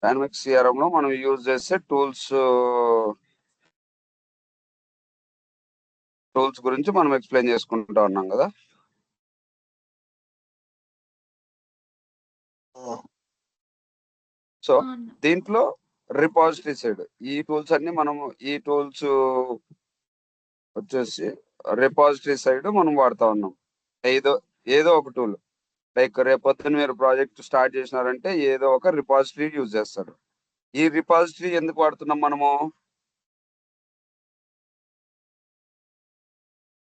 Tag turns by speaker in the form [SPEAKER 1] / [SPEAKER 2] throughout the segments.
[SPEAKER 1] Dynamics CRM లో మనం use చేసే టూల్స్ గురించి మనం ఎక్స్ప్లెయిన్ చేసుకుంటా ఉన్నాం కదా. సో దీంట్లో రిపాజిటరీ సైడ్ ఈ టూల్స్ అన్ని మనము వచ్చేసి రిపాజిటరీ సైడ్ మనం వాడుతా ఉన్నాం. ఏదో ఒక టూల్, లైక్ రేపొద్దున మీరు ప్రాజెక్ట్ స్టార్ట్ చేసినారంటే ఏదో ఒక రిపాజిటరీ యూజ్ చేస్తారు. ఈ రిపాజిటరీ ఎందుకు వాడుతున్నాం మనము?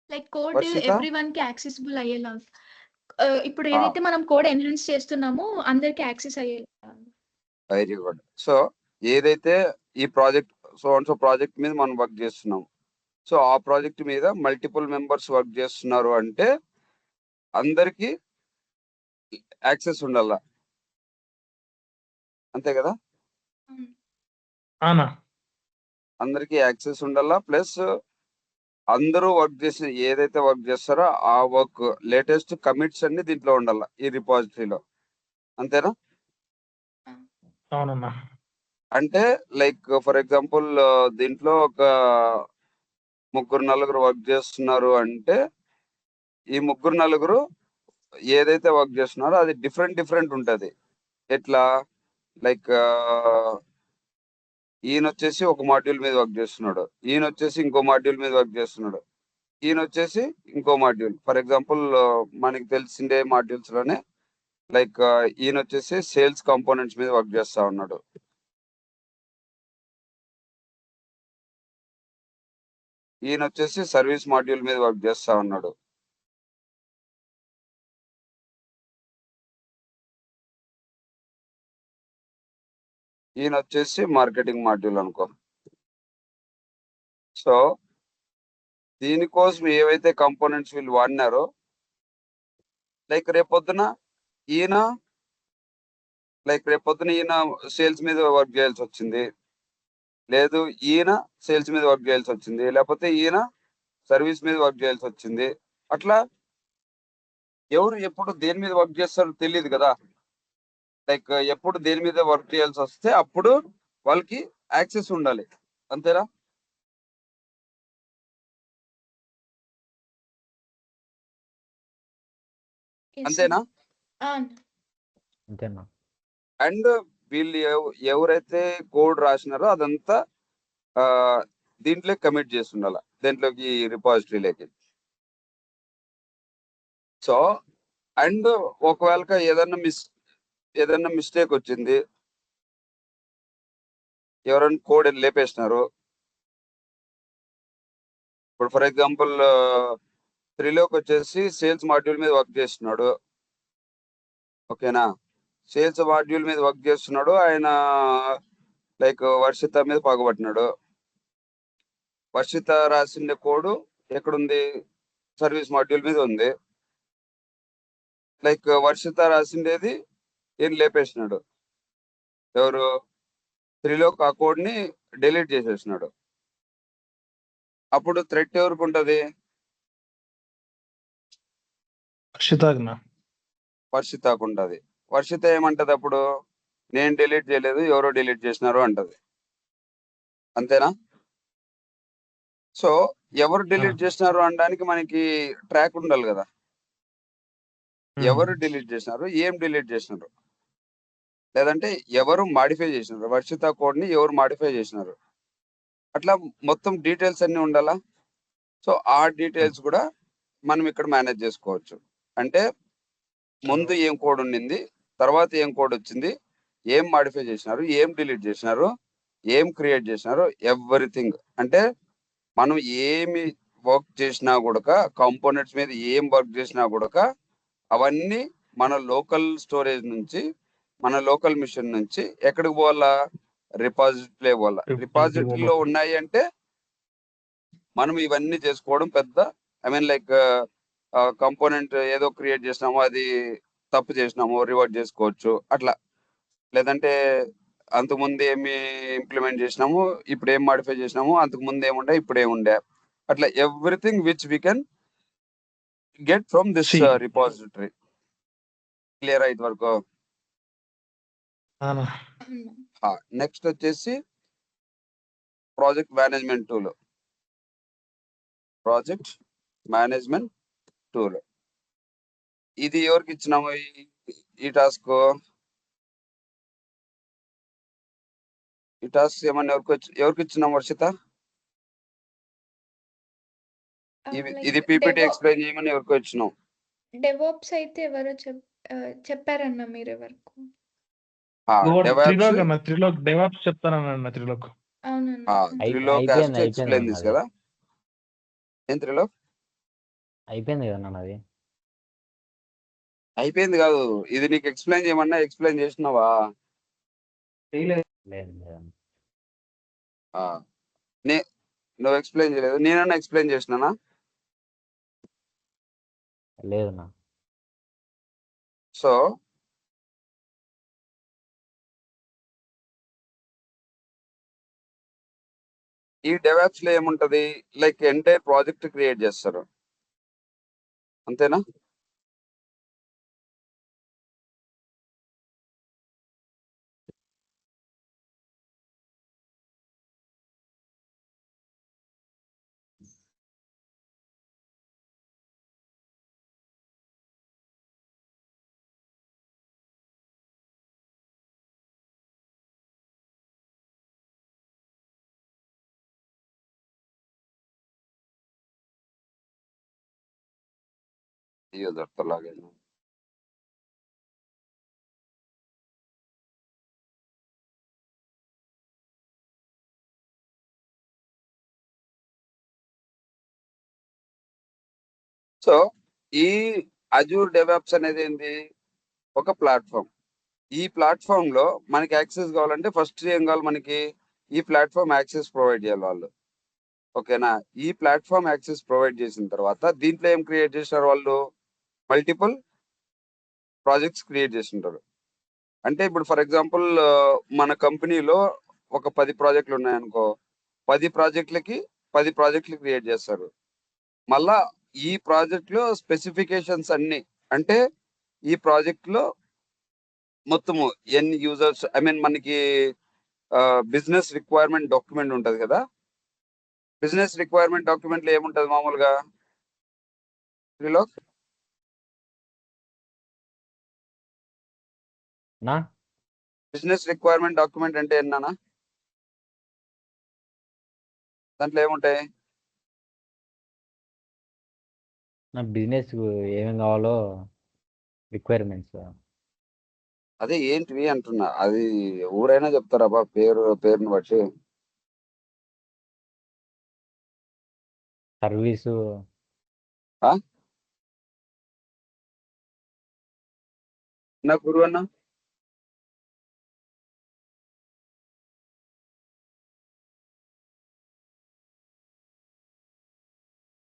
[SPEAKER 2] లైక్ కోడ్ ఎవ్రీవన్ కి యాక్సెసిబుల్ అయ్యేలా. ఇప్పుడు ఏదైతే మనం కోడ్ ఎన్హాన్స్ చేస్తున్నామో అందరికి యాక్సెస్ అయ్యేలా.
[SPEAKER 1] Very good. సో ఏదైతే ఈ ప్రాజెక్ట్ ప్రాజెక్ట్ మీద మనం వర్క్ చేస్తున్నాం, సో ఆ ప్రాజెక్ట్ మీద మల్టిపుల్ మెంబర్స్ వర్క్ చేస్తున్నారు అంటే అందరికి యాక్సెస్ ఉండాల, అంతే కదా? అందరికి యాక్సెస్ ఉండాలా, ప్లస్ అందరూ వర్క్ చేసి ఏదైతే వర్క్ చేస్తారో ఆ వర్క్ లేటెస్ట్ కమిట్స్ అన్ని దీంట్లో ఉండాల ఈ రిపాజిటరీలో, అంతేనా?
[SPEAKER 3] అవునన్నా.
[SPEAKER 1] అంటే లైక్ ఫర్ ఎగ్జాంపుల్ దీంట్లో ఒక 3-4 వర్క్ చేస్తున్నారు అంటే ఈ 3-4 ఏదైతే వర్క్ చేస్తున్నారో అది డిఫరెంట్ ఉంటది. ఎట్లా? లైక్ ఈయన వచ్చేసి ఒక మాడ్యూల్ మీద వర్క్ చేస్తున్నాడు, ఈయన వచ్చేసి ఇంకో మాడ్యూల్ మీద వర్క్ చేస్తున్నాడు, ఈయన వచ్చేసి ఇంకో మాడ్యూల్. ఫర్ ఎగ్జాంపుల్ మనకి తెలిసిండే మాడ్యూల్స్ లోనే లైక్ ఈయన వచ్చేసి సేల్స్ కాంపోనెంట్స్ మీద వర్క్ చేస్తా ఉన్నాడు, ఈయన వచ్చేసి సర్వీస్ మాడ్యూల్ మీద వర్క్ చేస్తా ఉన్నాడు, ఈయన వచ్చేసి మార్కెటింగ్ మాడ్యూల్ అనుకో. సో దీనికోసం ఏవైతే కాంపోనెంట్స్ వీళ్ళు వాడినారో, లైక్ రేపొద్దున ఈయన సేల్స్ మీద వర్క్ చేయాల్సి వచ్చింది, లేదు ఈయన సేల్స్ మీద వర్క్ చేయాల్సి వచ్చింది, లేకపోతే ఈయన సర్వీస్ మీద వర్క్ చేయాల్సి వచ్చింది. అట్లా ఎవరు ఎప్పుడు దేని మీద వర్క్ చేస్తారో తెలియదు కదా. లైక్ ఎప్పుడు దేని మీద వర్క్ చేయాల్సి వస్తే అప్పుడు వాళ్ళకి యాక్సెస్ ఉండాలి, అంతేనా? అంతేనా? అండ్ వీళ్ళు ఎవరైతే కోడ్ రాసినారో అదంతా దీంట్లో కమిట్ చేసి ఉండాలి, దీంట్లోకి రిపాజిటరీలోకి. సో అండ్ ఒకవేళ ఏదన్నా మిస్టేక్ వచ్చింది, ఎవరైనా కోడ్ లేపేసినారు, ఇప్పుడు ఫర్ ఎగ్జాంపుల్ త్రిలోక్ వచ్చేసి సేల్స్ మాడ్యూల్ మీద వర్క్ చేస్తున్నాడు, ఓకేనా? సేల్స్ మాడ్యూల్ మీద వర్క్ చేస్తున్నాడు, ఆయన లైక్ వర్షిత మీద పగబట్టినాడు. వర్షిత రాసిన కోడ్ ఎక్కడుంది? సర్వీస్ మాడ్యూల్ మీద ఉంది. లైక్ వర్షిత రాసిండేది ఏం లేపేసినాడు, ఎవరు? త్రిలోక్ ఆ కోడ్ ని డిలీట్ చేసేసినాడు. అప్పుడు థ్రెట్ ఎవరికి ఉంటది? వర్షితకు ఉంటది. వర్షిత ఏమంటది అప్పుడు? నేను డిలీట్ చేయలేదు, ఎవరో డిలీట్ చేసినారు అంటది, అంతేనా? సో ఎవరు డిలీట్ చేసినారు అనడానికి మనకి ట్రాక్ ఉండాలి కదా. ఎవరు డిలీట్ చేసినారు, ఏం డిలీట్ చేసినారు, లేదంటే ఎవరు మాడిఫై చేసినారు, వర్షిత కోడ్ ని ఎవరు మాడిఫై చేసినారు, అట్లా మొత్తం డీటెయిల్స్ అన్ని ఉండాలా. సో ఆ డీటెయిల్స్ కూడా మనం ఇక్కడ మేనేజ్ చేసుకోవచ్చు. అంటే ముందు ఏం కోడ్ ఉండింది, తర్వాత ఏం కోడ్ వచ్చింది, ఏం మాడిఫై చేసినారు, ఏం డిలీట్ చేసినారు, ఏం క్రియేట్ చేసినారు, ఎవ్రీథింగ్. అంటే మనం ఏమి వర్క్ చేసినా కూడా, కాంపోనెంట్స్ మీద ఏం వర్క్ చేసినా కూడా అవన్నీ మన లోకల్ స్టోరేజ్ నుంచి, మన లోకల్ మిషన్ నుంచి ఎక్కడికి పోవాలా? రిపాజిటరీ పోవాలా. రిపాజిటరీలో ఉన్నాయి అంటే మనం ఇవన్నీ చేసుకోవడం పెద్ద, ఐ మీన్ లైక్ కాంపోనెంట్ ఏదో క్రియేట్ చేసినామో అది తప్పు చేసినామో రివర్ట్ చేసుకోవచ్చు అట్లా. లేదంటే అంతకుముందు ఏమి ఇంప్లిమెంట్ చేసినాము, ఇప్పుడు ఏం మాడిఫై చేసినాము, అంతకుముందు ఏముండే ఇప్పుడు ఏముండే, అట్లా everything which we can get from this repository. Clear అయితే వరకు? నెక్స్ట్ వచ్చేసి project management tool. Project management tool ఇది ఎవరికి ఇచ్చినాము ఈ టాస్క్? ఈ టాస్క్ ఏమన్నా ఎవరికి ఇచ్చినాం వర్షిత? ఇది పీపీటీ ఎక్స్ప్లెయిన్ చేయమని ఎవరికి ఇచ్చినాం?
[SPEAKER 2] డెవాప్స్ అయితే ఎవరో చెప్పారన్న మీరు ఎవరికి?
[SPEAKER 3] త్రిలోక్ డెవాప్స్ చెప్తానన్న త్రిలోక్.
[SPEAKER 1] త్రిలోక్ ఎక్స్ప్లెయిన్ దిస్ కదా. ఏం త్రిలోక్?
[SPEAKER 4] అయిపోయింది కదా నాది.
[SPEAKER 1] అయిపోయింది కాదు, ఇది నీకు ఎక్స్ప్లెయిన్ చేయమన్నా ఎక్స్ప్లెయిన్ చేసినావా? నువ్వు ఎక్స్ప్లెయిన్ చేయలేదు, నేనన్నా ఎక్స్ప్లెయిన్ చేసినానా?
[SPEAKER 4] లేదన్నా.
[SPEAKER 1] సో ఈ డెవాప్స్ లో ఏముంటది, లైక్ ఎంటైర్ ప్రాజెక్ట్ క్రియేట్ చేస్తారు, అంతేనా? అయ్యో దొరకలాగే. సో ఈ అజూర్ డెవాప్స్ అనేది ఏంది? ఒక ప్లాట్ఫామ్. ఈ ప్లాట్ఫామ్ లో మనకి యాక్సెస్ కావాలంటే ఫస్ట్ ఏం కావాలి మనకి? ఈ ప్లాట్ఫామ్ యాక్సెస్ ప్రొవైడ్ చేయాలి వాళ్ళు, ఓకేనా? ఈ ప్లాట్ఫామ్ యాక్సెస్ ప్రొవైడ్ చేసిన తర్వాత దీంట్లో ఏం క్రియేట్ చేసినారు వాళ్ళు? మల్టిపుల్ ప్రాజెక్ట్స్ క్రియేట్ చేసింటారు. అంటే ఇప్పుడు ఫర్ ఎగ్జాంపుల్ మన కంపెనీలో ఒక 10 ప్రాజెక్టులు ఉన్నాయనుకో, 10 ప్రాజెక్టులకి 10 ప్రాజెక్టులు క్రియేట్ చేస్తారు. మళ్ళా ఈ ప్రాజెక్ట్ లో స్పెసిఫికేషన్స్ అన్ని, అంటే ఈ ప్రాజెక్ట్ లో మొత్తము ఎన్ని యూజర్స్, ఐ మీన్ మనకి బిజినెస్ రిక్వైర్మెంట్ డాక్యుమెంట్ ఉంటది కదా. బిజినెస్ రిక్వైర్మెంట్ డాక్యుమెంట్ లో ఏముంటది మామూలుగా? బిజినెస్ రిక్వైర్మెంట్ డాక్యుమెంట్ అంటే ఏంటన్నా? దాంట్లో ఏముంటాయి?
[SPEAKER 4] నా బిజినెస్ ఏమేమి కావాలో రిక్వైర్మెంట్స్.
[SPEAKER 1] అదే ఏంటివి అంటున్నా, అది ఊరైనా చెప్తారా పేరుని బట్టి?
[SPEAKER 4] సర్వీసు.
[SPEAKER 1] నా గురువు అన్న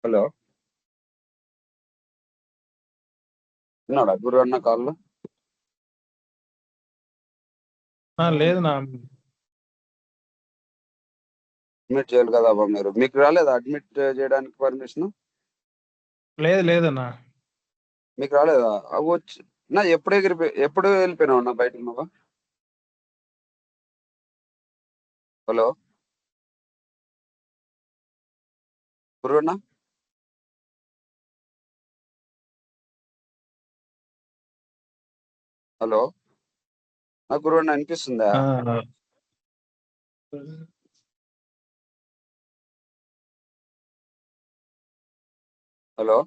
[SPEAKER 1] హలో, ఉన్నాడా గురువు అన్న కాల్లో?
[SPEAKER 3] లేదు నా
[SPEAKER 1] అడ్మిట్ చేయాలి కదా అబ్బా మీరు. మీకు రాలేదా అడ్మిట్ చేయడానికి పర్మిషన్?
[SPEAKER 3] లేదన్నా.
[SPEAKER 1] మీకు రాలేదా? వచ్చి నా ఎప్పుడు వెళ్ళిపోయినావు నా బయటకు నువ్వు? హలో గురువన్నా, హలో నా గురువన్నా అనిపిస్తుందా? హలో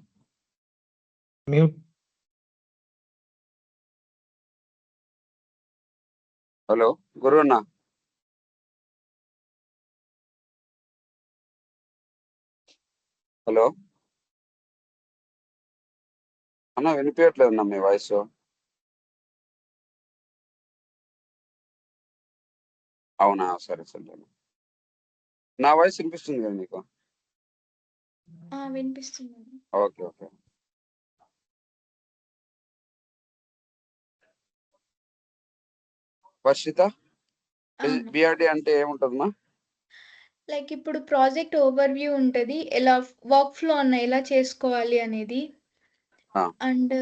[SPEAKER 1] హలో గురువన్నా, హలో అన్న వినిపించట్లేదు అన్న మీ వాయిస్. అవునా, సరే సరే. నా వాయిస్ వినిపిస్తుంది కదా నీకు?
[SPEAKER 2] వినిపిస్తుంది.
[SPEAKER 1] Okay okay. వర్షిత, బిఆర్డి అంటే ఏముంటదమ్మా?
[SPEAKER 2] లైక్ ఇప్పుడు ప్రాజెక్ట్ ఓవర్ వ్యూ ఉంటది, ఎలా వర్క్ ఫ్లో అన్న ఎలా చేసుకోవాలి అనేది, అండ్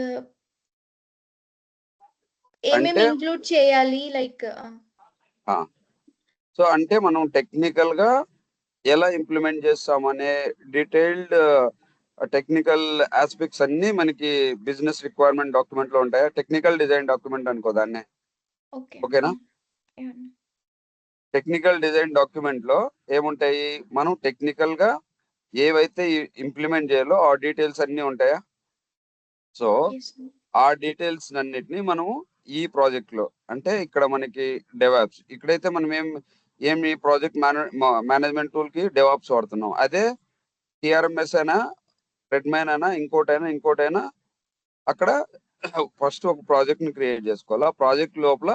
[SPEAKER 2] ఏమేమి ఇంక్లూడ్ చేయాలి, లైక్
[SPEAKER 1] సో అంటే మనం టెక్నికల్ గా ఎలా ఇంప్లిమెంట్ చేస్తామనే డీటెయిల్డ్ టెక్నికల్ ఆస్పెక్ట్స్ అన్ని మనకి బిజినెస్ రిక్వైర్మెంట్ డాక్యుమెంట్ లో ఉంటాయా? టెక్నికల్ డిజైన్ డాక్యుమెంట్ అనుకో దాన్ని.
[SPEAKER 2] ఓకే.
[SPEAKER 1] ఓకేనా? టెక్నికల్ డిజైన్ డాక్యుమెంట్ లో ఏముంటాయి? మనం టెక్నికల్ గా ఏవైతే ఇంప్లిమెంట్ చేయాలో ఆ డీటెయిల్స్ అన్ని ఉంటాయా? సో ఆ డీటెయిల్స్ అన్నిటిని మనము ఈ ప్రాజెక్ట్ లో అంటే ఇక్కడ మనకి డెవాప్స్, ఇక్కడైతే మనం ఏమి ప్రాజెక్ట్ మేనేజ్మెంట్ టూల్ కి డెవాప్స్ వాడుతున్నాం. అదే టిఆర్ఎంఎస్ అయినా రెడ్మైన్ అయినా ఇంకోటైనా అక్కడ ఫస్ట్ ఒక ప్రాజెక్ట్ ని క్రియేట్ చేసుకోవాలి. ఆ ప్రాజెక్ట్ లోపల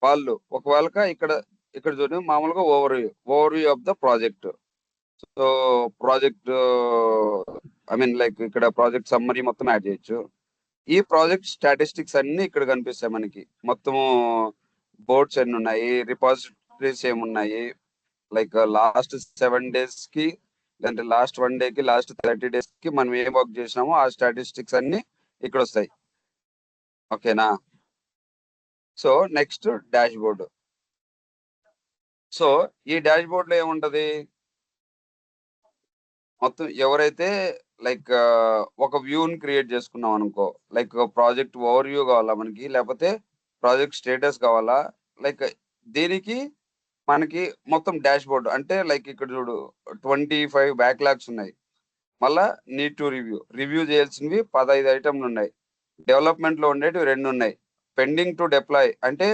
[SPEAKER 1] వాళ్ళు ఒకవేళ ఇక్కడ చూడండి మామూలుగా over view of the project. So project I mean like ఇక్కడ ప్రాజెక్ట్ సమ్మరీ మొత్తం యాడ్ చేయొచ్చు. ఈ ప్రాజెక్ట్ స్టాటిస్టిక్స్ అన్ని ఇక్కడ కనిపిస్తాయి మనకి. మొత్తము బోర్డ్స్ ఎన్ని ఉన్నాయి, రిపాజిటరీస్ ఏమున్నాయి, లైక్ లాస్ట్ 7 days కి లేదంటే లాస్ట్ 1 day కి లాస్ట్ 30 days కి మనం ఏం వర్క్ చేసినామో ఆ స్టాటిస్టిక్స్ అన్ని ఇక్కడ వస్తాయి. ఓకేనా? So next dash board. So ఈ డాష్ బోర్డ్ లో ఏముంటది? మొత్తం ఎవరైతే లైక్ ఒక వ్యూని క్రియేట్ చేసుకున్నాం అనుకో, లైక్ ప్రాజెక్ట్ ఓవర్ వ్యూ కావాలా మనకి, లేకపోతే ప్రాజెక్ట్ స్టేటస్ కావాలా, లైక్ దీనికి మనకి మొత్తం డాష్ బోర్డ్ అంటే లైక్ ఇక్కడ చూడు 25 బ్యాక్లాగ్స్ ఉన్నాయి. మళ్ళా నీడ్ టు రివ్యూ చేయాల్సినవి 15 ఐటమ్లు ఉన్నాయి. డెవలప్మెంట్ లో ఉండేటివి 2 ఉన్నాయి. పెండింగ్ టు డిప్లాయ్ అంటే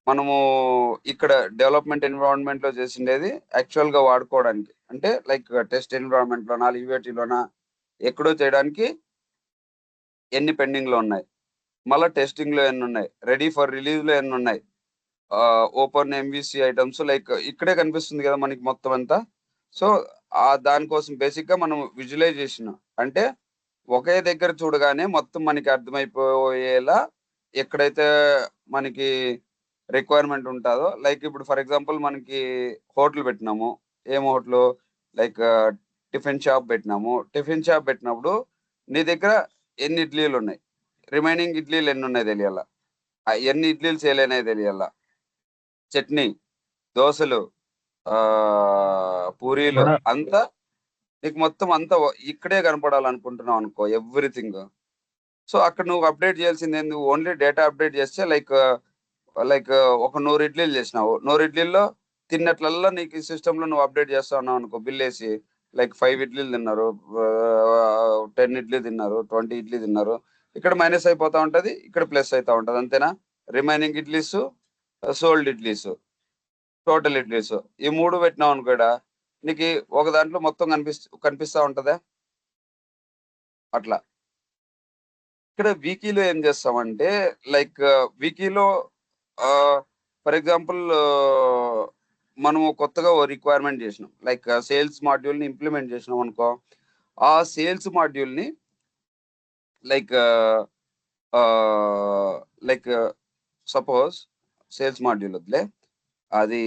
[SPEAKER 1] మనము ఇక్కడ డెవలప్మెంట్ ఎన్విరాన్మెంట్ లో చేసిండేది యాక్చువల్ గా వాడుకోవడానికి, అంటే లైక్ టెస్ట్ ఎన్విరాన్మెంట్ లోనా యూఏటీలోనా ఎక్కడో చేయడానికి ఎన్ని పెండింగ్ లో ఉన్నాయి, మళ్ళీ టెస్టింగ్ లో ఎన్ని ఉన్నాయి, రెడీ ఫర్ రిలీజ్ లో ఎన్ని ఉన్నాయి, ఓపెన్ ఎంవిసి ఐటమ్స్ లైక్ ఇక్కడే కనిపిస్తుంది కదా మనకి మొత్తం అంతా. సో దానికోసం బేసిక్ గా మనం విజువలైజేషన్ అంటే ఒకే దగ్గర చూడగానే మొత్తం మనకి అర్థమైపోయేలా ఎక్కడైతే మనకి రిక్వైర్మెంట్ ఉంటుందో, లైక్ ఇప్పుడు ఫర్ ఎగ్జాంపుల్ మనకి హోటల్ పెట్టినాము, ఏం హోటల్ లైక్ టిఫిన్ షాప్ పెట్టినాము. టిఫిన్ షాప్ పెట్టినప్పుడు నీ దగ్గర ఎన్ని ఇడ్లీలు ఉన్నాయి, రిమైనింగ్ ఇడ్లీలు ఎన్ని ఉన్నాయి తెలియాల, ఎన్ని ఇడ్లీలు సేల్ అయినాయి తెలియాల, చట్నీ, దోశలు, పూరీలు అంతా నీకు మొత్తం అంతా ఇక్కడే కనపడాలనుకుంటున్నావు అనుకో ఎవ్రీథింగ్. సో అక్కడ నువ్వు అప్డేట్ చేయాల్సింది ఏంది? ఓన్లీ డేటా అప్డేట్ చేస్తే లైక్ ఒక 100 ఇడ్లీలు చేసినావు, 100 ఇడ్లీల్లో తిన్నట్లల్లా నీకు సిస్టమ్ లో నువ్వు అప్డేట్ చేస్తా ఉన్నావు అనుకో, బిల్ వేసి లైక్ 5 ఇడ్లీలు తిన్నారు, 10 ఇడ్లీ తిన్నారు, 20 ఇడ్లీ తిన్నారు, ఇక్కడ మైనస్ అయిపోతా ఉంటది, ఇక్కడ ప్లస్ అవుతా ఉంటది. అంతేనా? Remaining idlis, sold idlis, total idlis, ఈ 3 పెట్టినావు అనుకోడా నీకు ఒక దాంట్లో మొత్తం కనిపిస్తా ఉంటదా? అట్లా ఇక్కడ వీకీలో ఏం చేస్తామంటే లైక్ వీకీలో ఫర్ ఎగ్జాంపుల్ మనము కొత్తగా ఓ రిక్వైర్మెంట్ చేసినాం, లైక్ సేల్స్ మాడ్యూల్ ని ఇంప్లిమెంట్ చేసినాం అనుకో, ఆ సేల్స్ మాడ్యూల్ ని లైక్ సపోజ్ సేల్స్ మాడ్యూల్ వద్దులే, అది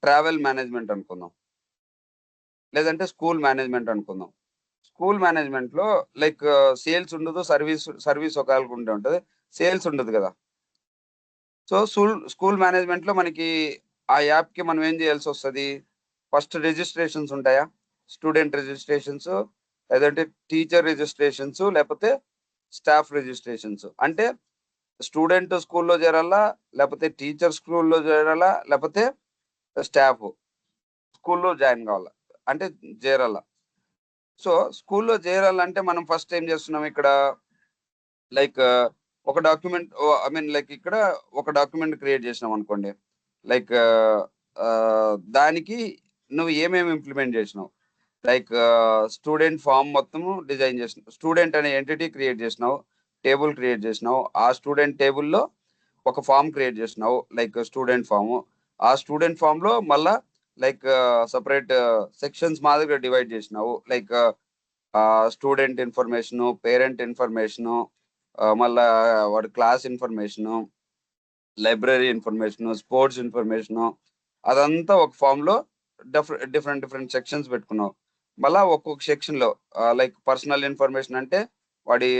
[SPEAKER 1] ట్రావెల్ మేనేజ్మెంట్ అనుకుందాం, లేదంటే స్కూల్ మేనేజ్మెంట్ అనుకుందాం. స్కూల్ మేనేజ్మెంట్ లో లైక్ సేల్స్ ఉండదు, సర్వీస్ ఒకవేళ ఉంటే ఉంటది, సేల్స్ ఉండదు కదా. సో స్కూల్ మేనేజ్మెంట్ లో మనకి ఆ యాప్ కి మనం ఏం చేయాల్సి వస్తుంది? ఫస్ట్ రిజిస్ట్రేషన్స్ ఉంటాయా, స్టూడెంట్ రిజిస్ట్రేషన్స్, లేదంటే టీచర్ రిజిస్ట్రేషన్స్, లేకపోతే స్టాఫ్ రిజిస్ట్రేషన్స్. అంటే స్టూడెంట్ స్కూల్లో చేరాలా, లేకపోతే టీచర్ స్కూల్లో చేరాలా, లేకపోతే స్టాఫ్ స్కూల్లో జాయిన్ కావాలా అంటే చేరాలా. సో స్కూల్లో చేరాలంటే మనం ఫస్ట్ ఏం చేస్తున్నాం? ఇక్కడ లైక్ ఒక డాక్యుమెంట్ ఐ మీన్ లైక్ ఇక్కడ ఒక డాక్యుమెంట్ క్రియేట్ చేసినాం అనుకోండి, లైక్ దానికి నువ్వు ఏమేమి ఇంప్లిమెంట్ చేసినావు, లైక్ స్టూడెంట్ ఫామ్ మొత్తము డిజైన్ చేసినావు, స్టూడెంట్ అనే ఎంటిటీ క్రియేట్ చేసినావు, టేబుల్ క్రియేట్ చేసినావు, ఆ స్టూడెంట్ టేబుల్లో ఒక ఫామ్ క్రియేట్ చేసినావు లైక్ స్టూడెంట్ ఫామ్, ఆ స్టూడెంట్ ఫామ్ లో మళ్ళా లైక్ సపరేట్ సెక్షన్స్ మాదిరిగా డివైడ్ చేసినావు, like student information, parent information, మళ్ళా వాడి class information, library information, sports information, అదంతా ఒక ఫామ్ లో డిఫరెంట్ సెక్షన్స్ పెట్టుకున్నావు. మళ్ళా ఒక్కొక్క సెక్షన్ లో లైక్ పర్సనల్ ఇన్ఫర్మేషన్ అంటే వాడి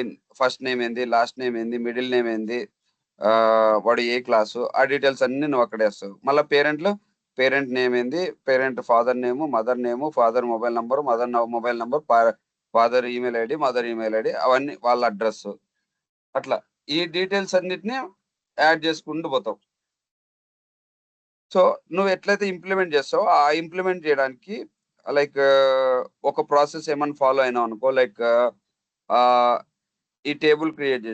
[SPEAKER 1] ఫస్ట్ నేమ్ ఏంది, లాస్ట్ నేమ్ ఏంది, మిడిల్ నేమ్ ఏంది, వాడు ఏ క్లాసు, ఆ డీటెయిల్స్ అన్ని నువ్వు అక్కడ వేస్తావు. మళ్ళీ పేరెంట్ నేమ్ ఏంది, parent father name, mother name, father mobile number, mother mobile number, father email ID, mother email ID, అవన్నీ వాళ్ళ అడ్రస్. అట్లా ఈ డీటెయిల్స్ అన్నిటిని యాడ్ చేసుకుంటూ పోతావు. సో నువ్వు ఎట్లయితే ఇంప్లిమెంట్ చేస్తావో ఆ ఇంప్లిమెంట్ చేయడానికి లైక్ ఒక ప్రాసెస్ ఏమైనా ఫాలో అయినావు అనుకో, లైక్ ఈ టేబుల్ క్రియేట్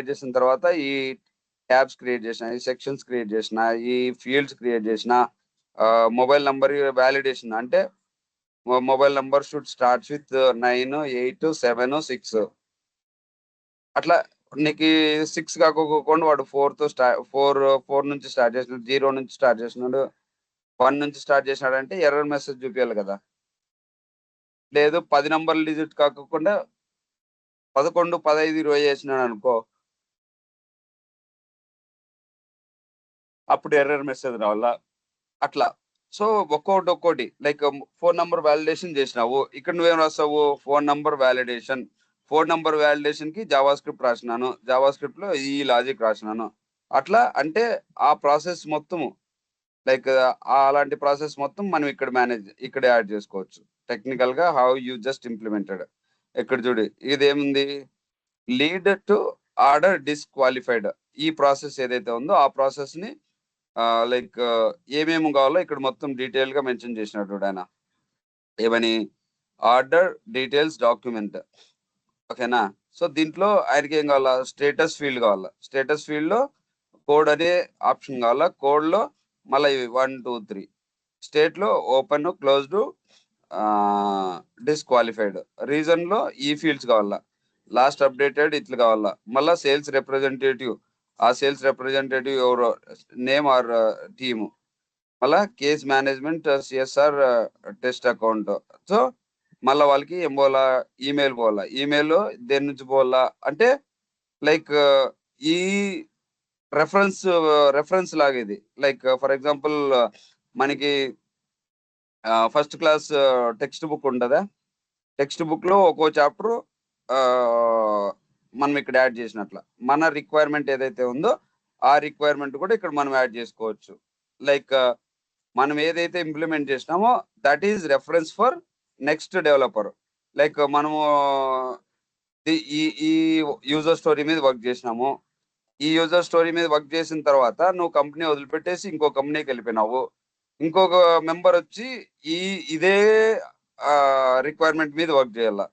[SPEAKER 1] చేసిన తర్వాత ఈ ట్యాబ్స్ క్రియేట్ చేసిన, ఈ సెక్షన్స్ క్రియేట్ చేసిన, ఈ ఫీల్డ్స్ క్రియేట్ చేసిన, మొబైల్ నంబర్ వ్యాలిడేషన్ అంటే mobile number should starts with 9, 8, 7, 6. అట్లా నీకు 6 కాకోకుండా వాడు 4 నుంచి స్టార్ట్ చేసినాడు, 0 నుంచి స్టార్ట్ చేసినాడు, 1 నుంచి స్టార్ట్ చేసినాడు అంటే ఎర్రర్ మెసేజ్ చూపించాలి కదా. లేదు 10 నంబర్ల డిజిట్ కాకుండా 11, 15, 20 చేసినాడు అనుకో, అప్పుడు ఎర్రర్ మెసేజ్ రావాలా. అట్లా సో ఒక్కోటి లైక్ ఫోన్ నంబర్ వ్యాలిడేషన్ చేసినావు, ఇక్కడ నువ్వేం రాస్తావు, ఫోన్ నంబర్ వ్యాలిడేషన్ కి జావా స్క్రిప్ట్ రాసినాను, జావా స్క్రిప్ట్ లో ఈ లాజిక్ రాసినాను. అట్లా అంటే ఆ ప్రాసెస్ మొత్తము లైక్ అలాంటి ప్రాసెస్ మొత్తం మనం ఇక్కడ యాడ్ చేసుకోవచ్చు. టెక్నికల్ గా హౌ యూ జస్ట్ ఇంప్లిమెంటెడ్. ఇక్కడ చూడు ఇదేముంది, లీడ్ టు ఆర్డర్ డిస్క్వాలిఫైడ్. ఈ ప్రాసెస్ ఏదైతే ఉందో ఆ ప్రాసెస్ ని లైక్ ఏమేమి కావాలో ఇక్కడ మొత్తం డీటెయిల్ గా మెన్షన్ చేసినట్టు ఆయన. ఏమని, ఆర్డర్ డీటెయిల్స్ డాక్యుమెంట్. ఓకేనా. సో దీంట్లో ఆయనకి ఏం కావాలా, స్టేటస్ ఫీల్డ్ కావాలా. స్టేటస్ ఫీల్డ్ లో కోడ్ అనే ఆప్షన్ కావాలా. కోడ్ లో మళ్ళీ 1, 2, 3. స్టేట్ లో ఓపెన్, క్లోజ్డ్, డిస్క్వాలిఫైడ్. రీజన్ లో ఈ ఫీల్డ్స్ కావాలా. లాస్ట్ అప్డేటెడ్ ఇట్లా కావాలా. మళ్ళీ సేల్స్ రిప్రజెంటేటివ్, ఆ సేల్స్ రిప్రజెంటేటివ్ ఎవరో నేమ్ ఆర్ టీము. మళ్ళా case management, CSR test account. So మళ్ళీ వాళ్ళకి ఏం పోవాలా, ఈమెయిల్ పోవాలా. ఈమెయిల్ దేని నుంచి పోవాలా అంటే లైక్ ఈ రెఫరెన్స్ లాగా ఇది. లైక్ ఫర్ ఎగ్జాంపుల్ మనకి ఫస్ట్ క్లాస్ టెక్స్ట్ బుక్ ఉంటుందా, టెక్స్ట్ బుక్ లో ఒక్కో చాప్టర్ మనం ఇక్కడ యాడ్ చేసినట్ల మన రిక్వైర్మెంట్ ఏదైతే ఉందో ఆ రిక్వైర్మెంట్ కూడా ఇక్కడ మనం యాడ్ చేసుకోవచ్చు. లైక్ మనం ఏదైతే ఇంప్లిమెంట్ చేసినామో that is reference for next developer. Like మనము ఈ యూజర్ స్టోరీ మీద వర్క్ చేసినాము. ఈ యూజర్ స్టోరీ మీద వర్క్ చేసిన తర్వాత నువ్వు కంపెనీ వదిలిపెట్టేసి ఇంకో కంపెనీకి వెళ్ళిపోయినావు. ఇంకొక మెంబర్ వచ్చి ఇదే రిక్వైర్మెంట్ మీద వర్క్ చేయాల.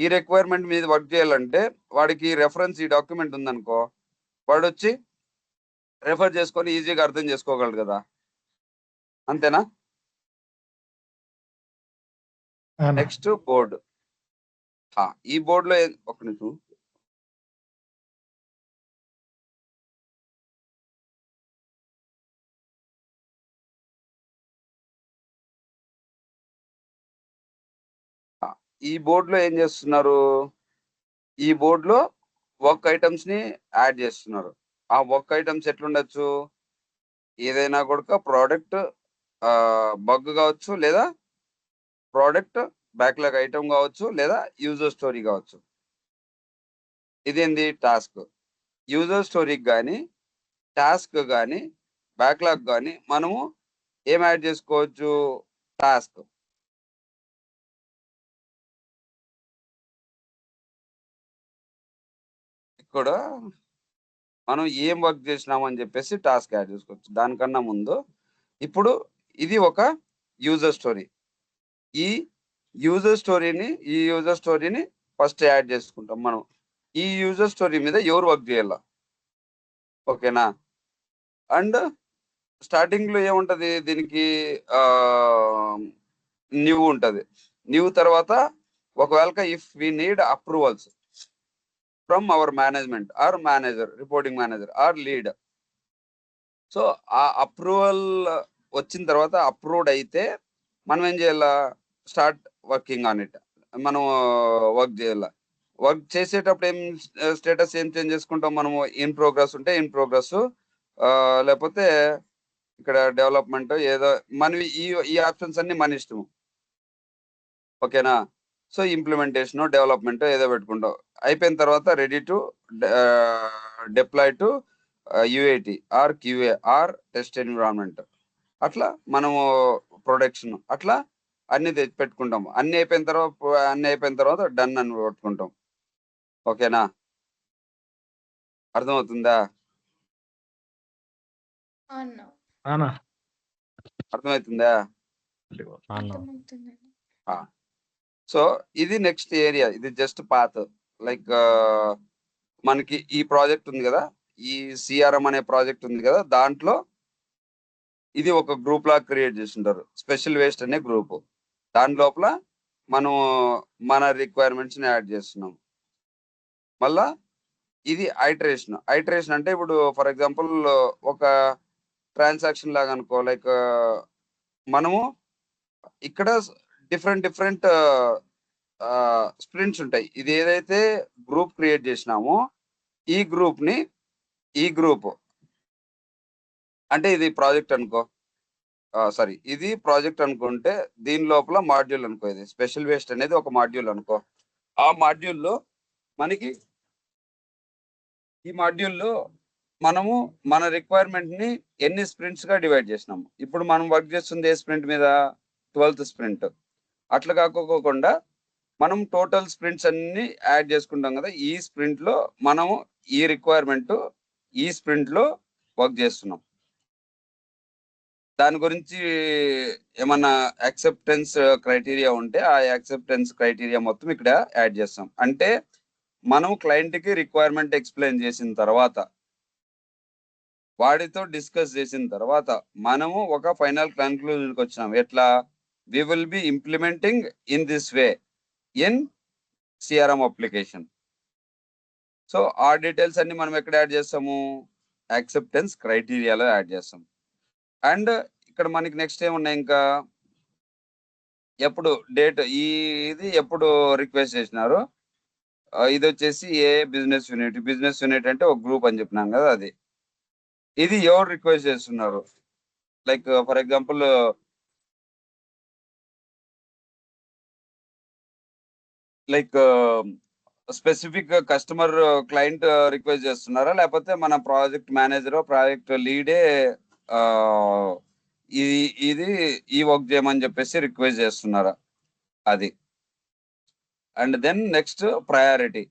[SPEAKER 1] ఈ రిక్వైర్మెంట్ మీద వర్క్ చేయాలంటే వాడికి రెఫరెన్స్ ఈ డాక్యుమెంట్ ఉందనుకో, వాడు వచ్చి రెఫర్ చేసుకొని ఈజీగా అర్థం చేసుకోగలడు కదా. అంతేనా. Next board. ఈ బోర్డులో ఒక నిమిషం, ఈ బోర్డులో ఏం చేస్తున్నారు, ఈ బోర్డులో వర్క్ ఐటమ్స్ ని యాడ్ చేస్తున్నారు. ఆ వర్క్ ఐటమ్స్ ఎట్లుండొచ్చు, ఏదైనా కూడా ప్రోడక్ట్ బగ్ కావచ్చు, లేదా ప్రోడక్ట్ బ్యాక్లాగ్ ఐటమ్ కావచ్చు, లేదా యూజర్ స్టోరీ కావచ్చు. ఇదేంది, టాస్క్. యూజర్ స్టోరీకి కానీ టాస్క్ కానీ బ్యాక్లాగ్ కానీ మనము ఏం యాడ్ చేసుకోవచ్చు, టాస్క్. ఇక్కడ మనం ఏం వర్క్ చేసినామని చెప్పేసి టాస్క్ యాడ్ చేసుకోవచ్చు. దానికన్నా ముందు ఇప్పుడు ఇది ఒక యూజర్ స్టోరీ. ఈ యూజర్ స్టోరీని ఫస్ట్ యాడ్ చేసుకుంటాం మనం. ఈ యూజర్ స్టోరీ మీద ఎవరు వర్క్ చేయాల, ఓకేనా. అండ్ స్టార్టింగ్ లో ఏముంటది, దీనికి న్యూ ఉంటది. న్యూ తర్వాత ఒకవేళ if we need approvals from our management or manager, reporting manager or lead. So ఆ అప్రూవల్ వచ్చిన తర్వాత అప్రూవ్డ్ అయితే మనం ఏం చేయాల, స్టార్ట్ వర్కింగ్ ఆన్ ఇట్. మనం వర్క్ చేయాల. వర్క్ చేసేటప్పుడు ఏం స్టేటస్ ఏం చేంజ్ చేసుకుంటాం మనము, ఇన్ ప్రోగ్రెస్ ఉంటే ఇన్ ప్రోగ్రెస్, లేకపోతే ఇక్కడ డెవలప్మెంట్ ఏదో మనవి ఈ ఆప్షన్స్ అన్ని మన ఇష్టము, ఓకేనా. సో ఇంప్లిమెంటేషన్, డెవలప్మెంట్ ఏదో పెట్టుకుంటాం. అయిపోయిన తర్వాత ready to deploy to UAT or QA or test environment. అట్లా మనము ప్రొడక్షన్ అట్లా అన్ని తెచ్చి పెట్టుకుంటాం. అన్ని అయిపోయిన తర్వాత డన్ అని పెట్టుకుంటాం. ఓకేనా? అర్థమవుతుందా?
[SPEAKER 2] అన్న
[SPEAKER 3] అన్న
[SPEAKER 1] అర్థమవుతుందా?
[SPEAKER 4] అన్న
[SPEAKER 2] అర్థమవుతుందండి.
[SPEAKER 1] సో ఇది నెక్స్ట్ ఏరియా. ఇది జస్ట్ పాత్. లైక్ మనకి ఈ ప్రాజెక్ట్ ఉంది కదా, ఈ సిఆర్ఎం అనే ప్రాజెక్ట్ ఉంది కదా, దాంట్లో ఇది ఒక గ్రూప్ లాగా క్రియేట్ చేసింటారు, స్పెషల్ వేస్ట్ అనే గ్రూప్. దాని లోపల మనం మన రిక్వైర్మెంట్స్ ని యాడ్ చేస్తున్నాం. మళ్ళా ఇది ఐటరేషన్ అంటే ఇప్పుడు ఫర్ ఎగ్జాంపుల్ ఒక ట్రాన్సాక్షన్ లాగా అనుకో. లైక్ మనము ఇక్కడ డిఫరెంట్ స్ప్రింట్స్ ఉంటాయి. ఇది ఏదైతే గ్రూప్ క్రియేట్ చేసినామో ఈ గ్రూప్ అంటే ఇది ప్రాజెక్ట్ అనుకో. సారీ, ఇది ప్రాజెక్ట్ అనుకుంటే దీని లోపల మాడ్యూల్ అనుకో. ఇది స్పెషల్ వేస్ట్ అనేది ఒక మాడ్యూల్ అనుకో. ఆ మాడ్యూల్లో మనకి ఈ మాడ్యూల్లో మనము మన రిక్వైర్మెంట్ ని ఎన్ని స్ప్రింట్స్ గా డివైడ్ చేసినాము. ఇప్పుడు మనం వర్క్ చేస్తుంది ఏ స్ప్రింట్ మీద? 12th sprint. అట్లా కాకోకుండా మనం టోటల్ స్ప్రింట్స్ అన్ని యాడ్ చేసుకుంటాం కదా. ఈ స్ప్రింట్ లో మనము ఈ రిక్వైర్మెంట్ ఈ స్ప్రింట్ లో వర్క్ చేస్తున్నాం. దాని గురించి ఏమన్నా యాక్సెప్టెన్స్ క్రైటీరియా ఉంటే ఆ యాక్సెప్టెన్స్ క్రైటీరియా మొత్తం ఇక్కడ యాడ్ చేస్తాం. అంటే మనం క్లయింట్ కి రిక్వైర్మెంట్ ఎక్స్ప్లెయిన్ చేసిన తర్వాత, వాడితో డిస్కస్ చేసిన తర్వాత మనము ఒక ఫైనల్ కన్క్లూజన్కి వచ్చినాం. ఎట్లా? We will be implementing in this way in CRM application. So ఆ డీటెయిల్స్ అన్ని మనం ఎక్కడ యాడ్ చేస్తాము? యాక్సెప్టెన్స్ క్రైటీరియాలో యాడ్ చేస్తాం. అండ్ ఇక్కడ మనకి నెక్స్ట్ ఏమున్నాయి ఇంకా? ఎప్పుడు డేట్, ఇది ఎప్పుడు రిక్వెస్ట్ చేసినారు. ఇది వచ్చేసి ఏ బిజినెస్ యూనిట్ అంటే ఒక గ్రూప్ అని చెప్పినాం కదా, అది. ఇది ఎవరు రిక్వెస్ట్ చేస్తున్నారు? Like for example like specific customer client request చేస్తున్నారా, లేకపోతే మన ప్రాజెక్ట్ మేనేజర్ ప్రాజెక్ట్ లీడే ఇది ఈ వర్క్ చేయమని చెప్పేసి రిక్వెస్ట్ చేస్తున్నారా? అది. And then next priority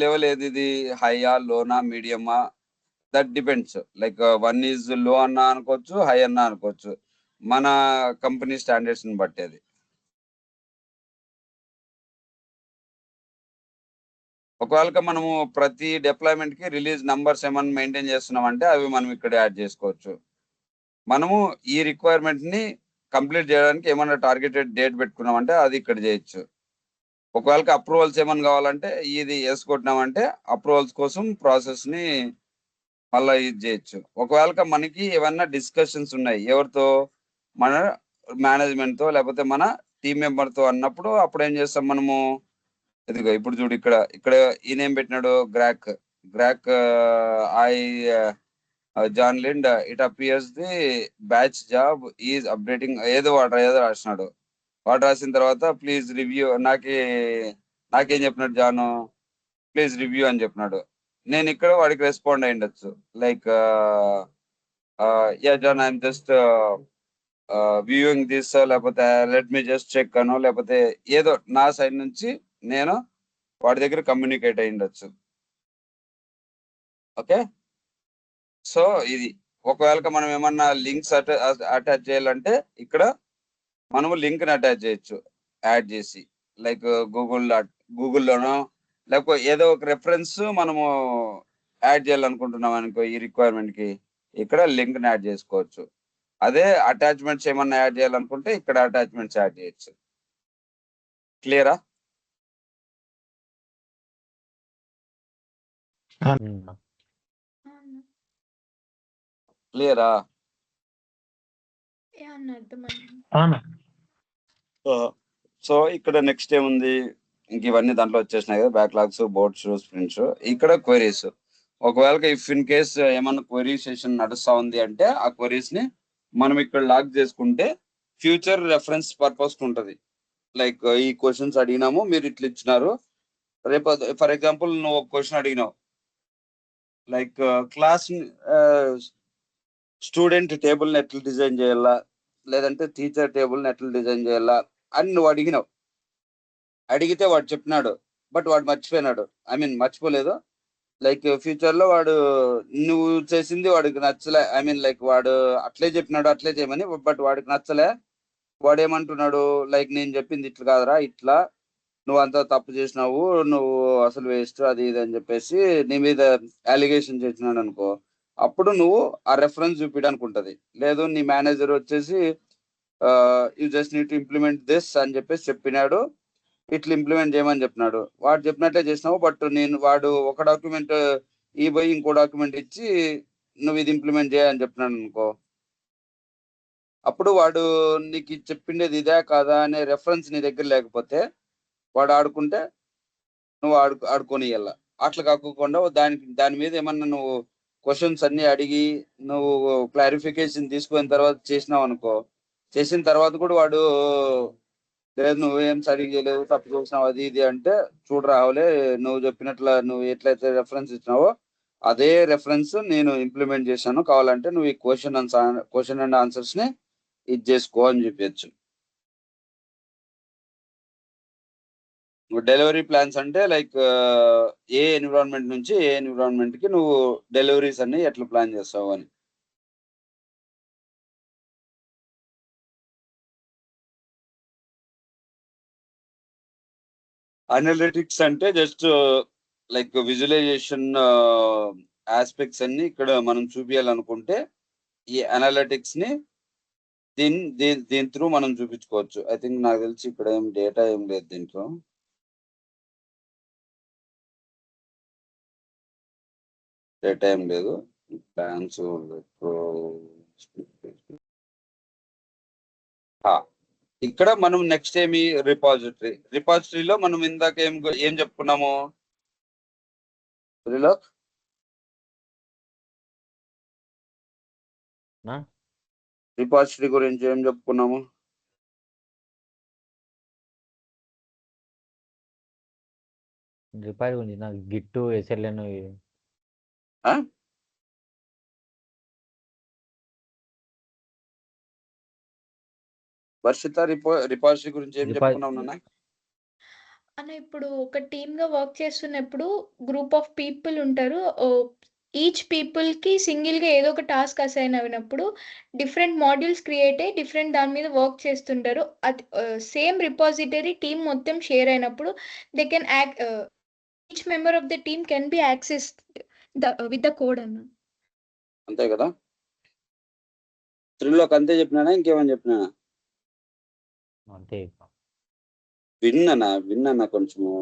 [SPEAKER 1] level ఏది? ఇది హైయా, లోనా, మీడియమా? That depends. Like 1 is low అన్నా అనుకోవచ్చు, హై అన్నా అనుకోవచ్చు, మన కంపెనీ స్టాండర్డ్స్ ని బట్టి. అది ఒకవేళ మనము ప్రతి డిప్లాయ్మెంట్ కి రిలీజ్ నంబర్స్ ఏమన్నా మెయింటైన్ చేస్తున్నాం అంటే అవి మనం ఇక్కడ యాడ్ చేసుకోవచ్చు. మనము ఈ రిక్వైర్మెంట్ ని కంప్లీట్ చేయడానికి ఏమన్నా టార్గెటెడ్ డేట్ పెట్టుకున్నామంటే అది ఇక్కడ చేయొచ్చు. ఒకవేళ అప్రూవల్స్ ఏమన్నా కావాలంటే ఇది ఎస్ కొట్టినామంటే అప్రూవల్స్ కోసం ప్రాసెస్ ని మళ్ళీ ఇది చేయొచ్చు. ఒకవేళ మనకి ఏమన్నా డిస్కషన్స్ ఉన్నాయి ఎవరితో? మన మేనేజ్మెంట్ తో లేకపోతే మన టీం మెంబర్ తో అన్నప్పుడు అప్పుడు ఏం చేస్తాం మనము? ఇదిగో ఇప్పుడు చూడు, ఇక్కడ ఈయనేం పెట్టినాడు? Grok I John Lind it appears the batch job is updating ఏదో రాసినాడు. వాడు రాసిన తర్వాత ప్లీజ్ రివ్యూ నాకేం చెప్పినాడు జాను? ప్లీజ్ రివ్యూ అని చెప్పినాడు. నేను ఇక్కడ వాడికి రెస్పాండ్ అయి ఉండొచ్చు. Like ya John, I'm just viewing this, లేకపోతే లెట్ మీ జస్ట్ చెక్ అనో, లేకపోతే ఏదో నా సైడ్ నుంచి నేను వాడి దగ్గర కమ్యూనికేట్ అయి ఉండొచ్చు. ఓకే. సో ఇది ఒకవేళ మనం ఏమన్నా లింక్స్ అటాచ్ చేయాలంటే ఇక్కడ మనము లింక్ ని అటాచ్ చేయొచ్చు యాడ్ చేసి. లైక్ గూగుల్లోనో లేకపోతే ఏదో ఒక రెఫరెన్స్ మనము యాడ్ చేయాలనుకుంటున్నాం అనుకో ఈ రిక్వైర్మెంట్ కి, ఇక్కడ లింక్ ని యాడ్ చేసుకోవచ్చు. అదే అటాచ్మెంట్స్ ఏమన్నా యాడ్ చేయాలనుకుంటే ఇక్కడ అటాచ్మెంట్స్ యాడ్ చేయొచ్చు. క్లియరా? క్లియరా?
[SPEAKER 2] అర్థమైంది.
[SPEAKER 1] సో ఇక్కడ నెక్స్ట్ ఏముంది? ఇంక ఇవన్నీ దాంట్లో వచ్చేసినాయి కదా, బ్యాక్లాగ్స్, బోర్డ్స్, స్ప్రింట్స్. ఇక్కడ క్వెరీస్. ఒకవేళ ఇఫ్ ఇన్ కేస్ ఏమన్నా క్వెరీ సెషన్ నడుస్తా ఉంది అంటే ఆ క్వెరీస్ ని మనం ఇక్కడ లాగ్ చేసుకుంటే ఫ్యూచర్ రెఫరెన్స్ పర్పస్ ఉంటది. లైక్ ఈ క్వశ్చన్స్ అడిగినాము, మీరు ఇట్లా ఇచ్చినారు. రేపు ఫర్ ఎగ్జాంపుల్ నువ్వు ఒక క్వశ్చన్ అడిగినావు, లైక్ క్లాస్ స్టూడెంట్ టేబుల్ని ఎట్లా డిజైన్ చేయాలా, లేదంటే టీచర్ టేబుల్ని ఎట్లా డిజైన్ చేయాలా అని నువ్వు అడిగినావు. అడిగితే వాడు చెప్పినాడు, బట్ వాడు మర్చిపోయినాడు. ఐ మీన్ మర్చిపోలేదు, లైక్ ఫ్యూచర్ లో వాడు నువ్వు చేసింది వాడికి నచ్చలే. ఐ మీన్ లైక్ వాడు అట్లే చెప్పినాడు అట్లే చేయమని, బట్ వాడికి నచ్చలే. వాడు ఏమంటున్నాడు, లైక్ నేను చెప్పింది ఇట్లా కాదురా, ఇట్లా నువ్వు అంతా తప్పు చేసినావు, నువ్వు అసలు వేస్ట్ అది ఇది అని చెప్పేసి నీ మీద అలిగేషన్ చేసినాడు అనుకో. అప్పుడు నువ్వు ఆ రెఫరెన్స్ చూపించడానికి ఉంటది. లేదు నీ మేనేజర్ వచ్చేసి you just need to implement this అని చెప్పేసి చెప్పినాడు, ఇట్లా ఇంప్లిమెంట్ చేయమని చెప్పినాడు, వాడు చెప్పినట్లే చేసినావు. బట్ వాడు ఒక డాక్యుమెంట్ ఈ పోయి ఇంకో డాక్యుమెంట్ ఇచ్చి నువ్వు ఇది ఇంప్లిమెంట్ చేయని చెప్పినాడు అనుకో. అప్పుడు వాడు నీకు చెప్పిండేది ఇదే కాదా అనే రెఫరెన్స్ నీ దగ్గర లేకపోతే వాడు ఆడుకుంటే నువ్వు ఆడుకోనియ్యాల. అట్లా కాకుండా దాని మీద ఏమన్నా నువ్వు క్వశ్చన్స్ అన్ని అడిగి నువ్వు క్లారిఫికేషన్ తీసుకున్న తర్వాత చేసినావు అనుకో. చేసిన తర్వాత కూడా వాడు లేదు నువ్వేం సరిగ్గా చేయలేదు, తప్పు చూసినావు అది ఇది అంటే, చూడు రావులే నువ్వు చెప్పినట్లు నువ్వు ఎట్లయితే రెఫరెన్స్ ఇచ్చినావో అదే రెఫరెన్స్ నేను ఇంప్లిమెంట్ చేశాను, కావాలంటే నువ్వు ఈ క్వశ్చన్ అండ్ ఆన్సర్స్ ని ఇది చేసుకో అని చెప్పచ్చు. డెలివరీ ప్లాన్స్ అంటే లైక్ ఏ ఎన్విరాన్మెంట్ నుంచి ఏ ఎన్విరాన్మెంట్ కి నువ్వు డెలివరీస్ అన్ని ఎట్లా ప్లాన్ చేస్తావు అని. అనలిటిక్స్ అంటే జస్ట్ లైక్ విజువలైజేషన్ ఆస్పెక్ట్స్ అన్ని ఇక్కడ మనం చూపించాలనుకుంటే ఈ అనలిటిక్స్ ని దీని త్రూ మనం చూపించుకోవచ్చు. ఐ థింక్ నాకు తెలిసి ఇక్కడ ఏం డేటా ఏం లేదు దీంట్లో. డేటా ఏం లేదు, ప్లాన్స్ ఇక్కడ మనం నెక్స్ట్ ఏమి రిపాజిటరీలో మనం ఇందాక ఏం చెప్పుకున్నాము రిపాజిటరీ గురించి ఏం చెప్పుకున్నాము?
[SPEAKER 4] రిపాజిటరీ గురించి నాకు గిట్టు ఎస్ఎల్ఎన్
[SPEAKER 1] వర్షిత రిపాజిటరీ గురించి ఏం చెప్పుకున్నాం నాన్న?
[SPEAKER 2] అన్న ఇప్పుడు ఒక టీమ్ గా వర్క్ చేస్తున్నప్పుడు గ్రూప్ ఆఫ్ పీపుల్ ఉంటారు. ఈచ్ పీపుల్ కి సింగిల్ గా ఏదో ఒక టాస్క్ అసైన్ అయినప్పుడు డిఫరెంట్ మాడ్యూల్స్ క్రియేట్ అయ్యి డిఫరెంట్ దాని మీద వర్క్ చేస్తుంటారు. అది సేమ్ రిపాజిటరీ టీమ్ మొత్తం షేర్ అయినప్పుడు they can each member of the team can be access with the code అన్న.
[SPEAKER 1] అంతే కదా, త్రిలోక్ అంతే చెప్పినానా ఇంకేమని చెప్పినానా?
[SPEAKER 4] అంతే.
[SPEAKER 1] విన్నానా కొంచెము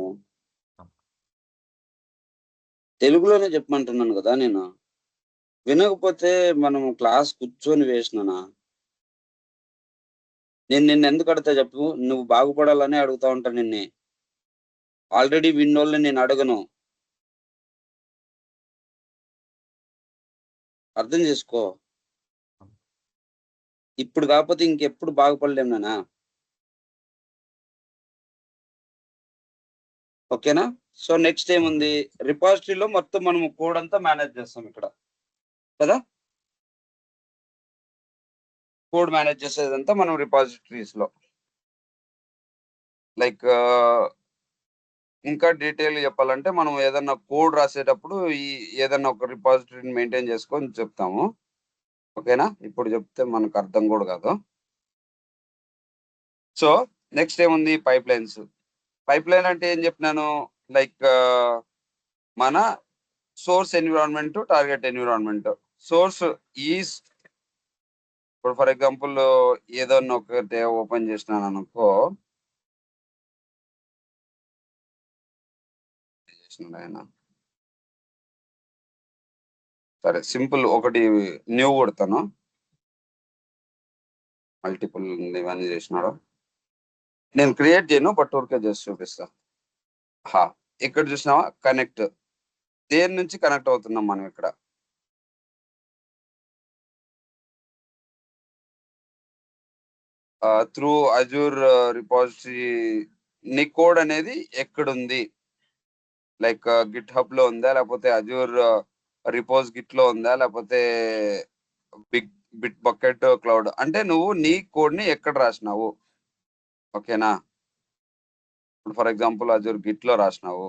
[SPEAKER 1] తెలుగులోనే చెప్పమంటున్నాను కదా నేను. వినకపోతే మనం క్లాస్ కూర్చొని వేసినానా? నేను నిన్ను ఎందుకు అడుగుతా చెప్పు, నువ్వు బాగుపడాలని అడుగుతా ఉంటా నిన్ను. ఆల్రెడీ విన్నోళ్ళని నేను అడగను, అర్థం చేసుకో. ఇప్పుడు కాకపోతే ఇంకెప్పుడు బాగుపడలేం నానా, ఓకేనా? సో నెక్స్ట్ ఏముంది, రిపాజిటరీలో మొత్తం మనం కోడ్ అంతా మేనేజ్ చేస్తాం ఇక్కడ కదా. కోడ్ మేనేజ్ చేసేదంతా మనం రిపాజిటరీస్ లో. లైక్ ఇంకా డీటెయిల్ చెప్పాలంటే మనం ఏదన్నా కోడ్ రాసేటప్పుడు ఏదన్నా ఒక రిపాజిటరీని మెయింటైన్ చేసుకొని చెప్తాము, ఓకేనా? ఇప్పుడు చెప్తే మనకు అర్థం కూడా కాదు. సో నెక్స్ట్ ఏముంది, పైప్ లైన్స్. పైప్ లైన్ అంటే ఏం చెప్పినాను, లైక్ మన source environment, target environment. Source is ఇప్పుడు ఫర్ ఎగ్జాంపుల్ ఏదన్నా ఒకటి ఓపెన్ చేసినాను అనుకో, సరే సింపుల్ ఒకటి న్యూ కొడతాను, మల్టిపుల్ ఇవన్నీ చేసినాడు. నేను క్రియేట్ చేయను, బట్ ఊరికే చేసి చూపిస్తా. ఇక్కడ చూసినావా కనెక్ట్, దేని నుంచి కనెక్ట్ అవుతున్నాం మనం ఇక్కడ? Through Azure repository. నీ కోడ్ అనేది ఎక్కడుంది, లైక్ గిట్ హబ్ లో ఉందా, లేకపోతే అజూర్ రిపోజ్ గిట్ లో ఉందా, లేకపోతే బిట్ బకెట్ క్లౌడ్, అంటే నువ్వు నీ కోడ్ ని ఎక్కడ రాసినావు. ఓకేనా, ఇప్పుడు ఫర్ ఎగ్జాంపుల్ అజూర్ గిట్ లో రాసినావు,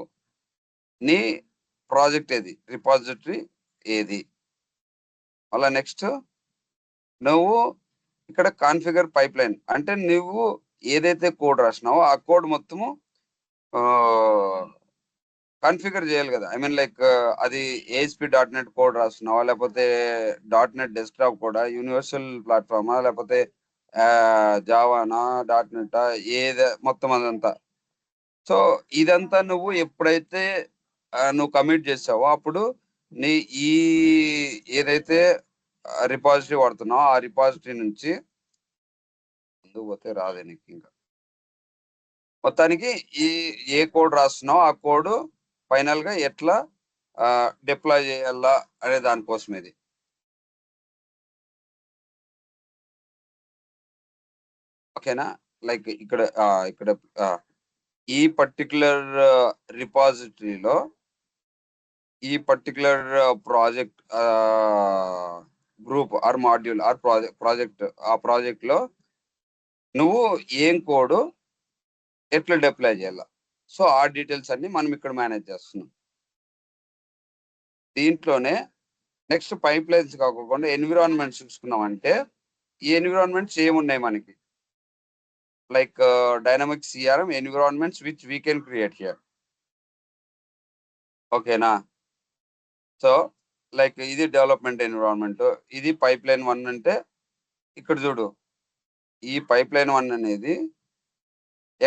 [SPEAKER 1] నీ ప్రాజెక్ట్ ఏది, రిపాజిటరీ ఏది. అలా నెక్స్ట్ నువ్వు ఇక్కడ కాన్ఫిగర్ పైప్ లైన్, అంటే నువ్వు ఏదైతే కోడ్ రాసినావో ఆ కోడ్ మొత్తము కాన్ఫిగర్ చేయాలి కదా. ఐ మీన్ లైక్ అది ASP.NET కోడ్ రాస్తున్నావా, లేకపోతే .NET డెస్క్టాప్ కోడా, యూనివర్సల్ ప్లాట్ఫామా, లేకపోతే జావానా, .NET ఏది మొత్తం అదంతా. సో ఇదంతా నువ్వు ఎప్పుడైతే నువ్వు కమిట్ చేసావో అప్పుడు నీ ఈ ఏదైతే రిపాజిటరీ వాడుతున్నావో ఆ రిపాజిటరీ నుంచి ముందుకు పోతే రాదే నీకు ఇంకా. మొత్తానికి ఈ ఏ కోడ్ రాస్తున్నావో ఆ కోడ్ ఫైనల్ గా ఎట్లా డిప్లాయ్ చేయాలా అనే దానికోసం ఇది. ఓకేనా, లైక్ ఇక్కడ ఈ పర్టికులర్ రిపాజిటరీలో ఈ particular project group or module or project ఆ ప్రాజెక్ట్ లో నువ్వు ఏం కోడ్ ఎట్లా డిప్లాయ్ చేయాలా, సో ఆ డీటెయిల్స్ అన్ని మనం ఇక్కడ మేనేజ్ చేస్తున్నాం. దీంట్లోనే నెక్స్ట్ పైప్ లైన్స్ కాకుండా ఎన్విరాన్మెంట్స్ చూసుకున్నాం అంటే ఈ ఎన్విరాన్మెంట్స్ ఏమున్నాయి మనకి, like dynamic CRM environments which we can create here. ఓకేనా, సో లైక్ ఇది డెవలప్మెంట్ ఎన్విరాన్మెంట్, ఇది పైప్ లైన్ 1 అంటే ఇక్కడ చూడు, ఈ పైప్ లైన్ 1 అనేది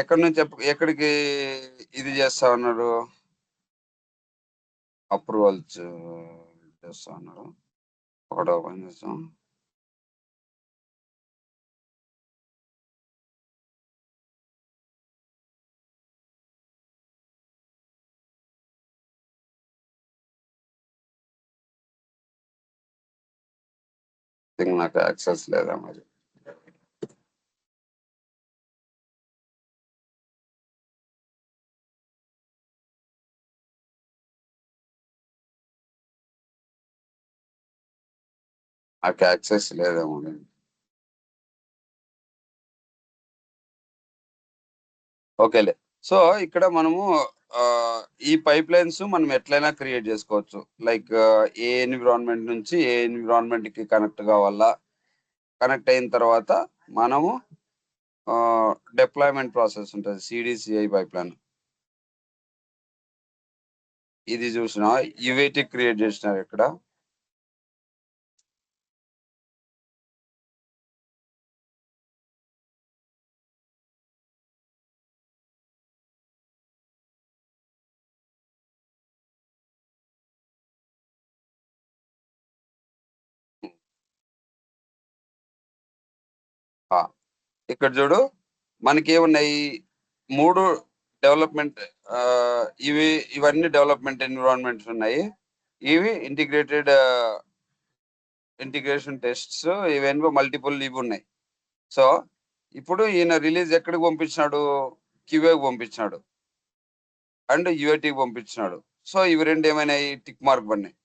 [SPEAKER 1] ఎక్కడి నుంచి ఎక్కడికి ఇది చేస్తా ఉన్నారు, అప్రూవల్స్ చేస్తా ఉన్నారు. ఒకటి ఓపెన్ చేస్తాం, నాకు యాక్సెస్ లేదా మరి. నాకు యాక్సెస్ లేదేమో. ఓకేలే, సో ఇక్కడ మనము ఈ పైప్ లైన్స్ మనం ఎట్లయినా క్రియేట్ చేసుకోవచ్చు. లైక్ ఏ ఎన్విరాన్మెంట్ నుంచి ఏ ఎన్విరాన్మెంట్ కి కనెక్ట్ కావాలా, కనెక్ట్ అయిన తర్వాత మనము డిప్లాయ్మెంట్ ప్రాసెస్ ఉంటుంది, CDCI పైప్ లైన్. ఇది చూసినా UAT క్రియేట్ చేసినారు ఇక్కడ. ఇక్కడ చూడు మనకి ఏమున్నాయి, 3 డెవలప్మెంట్, ఇవన్నీ డెవలప్మెంట్ ఎన్విరాన్మెంట్స్ ఉన్నాయి. ఇవి ఇంటిగ్రేషన్ టెస్ట్స్, ఇవన్నీ మల్టిపుల్ ఇవి ఉన్నాయి. సో ఇప్పుడు ఈయన రిలీజ్ ఎక్కడికి పంపించినాడు, QAకి పంపించినాడు అండ్ UATకి పంపించినాడు. సో ఇవి రెండు ఏమైనాయి, టిక్ మార్క్ పడినాయి.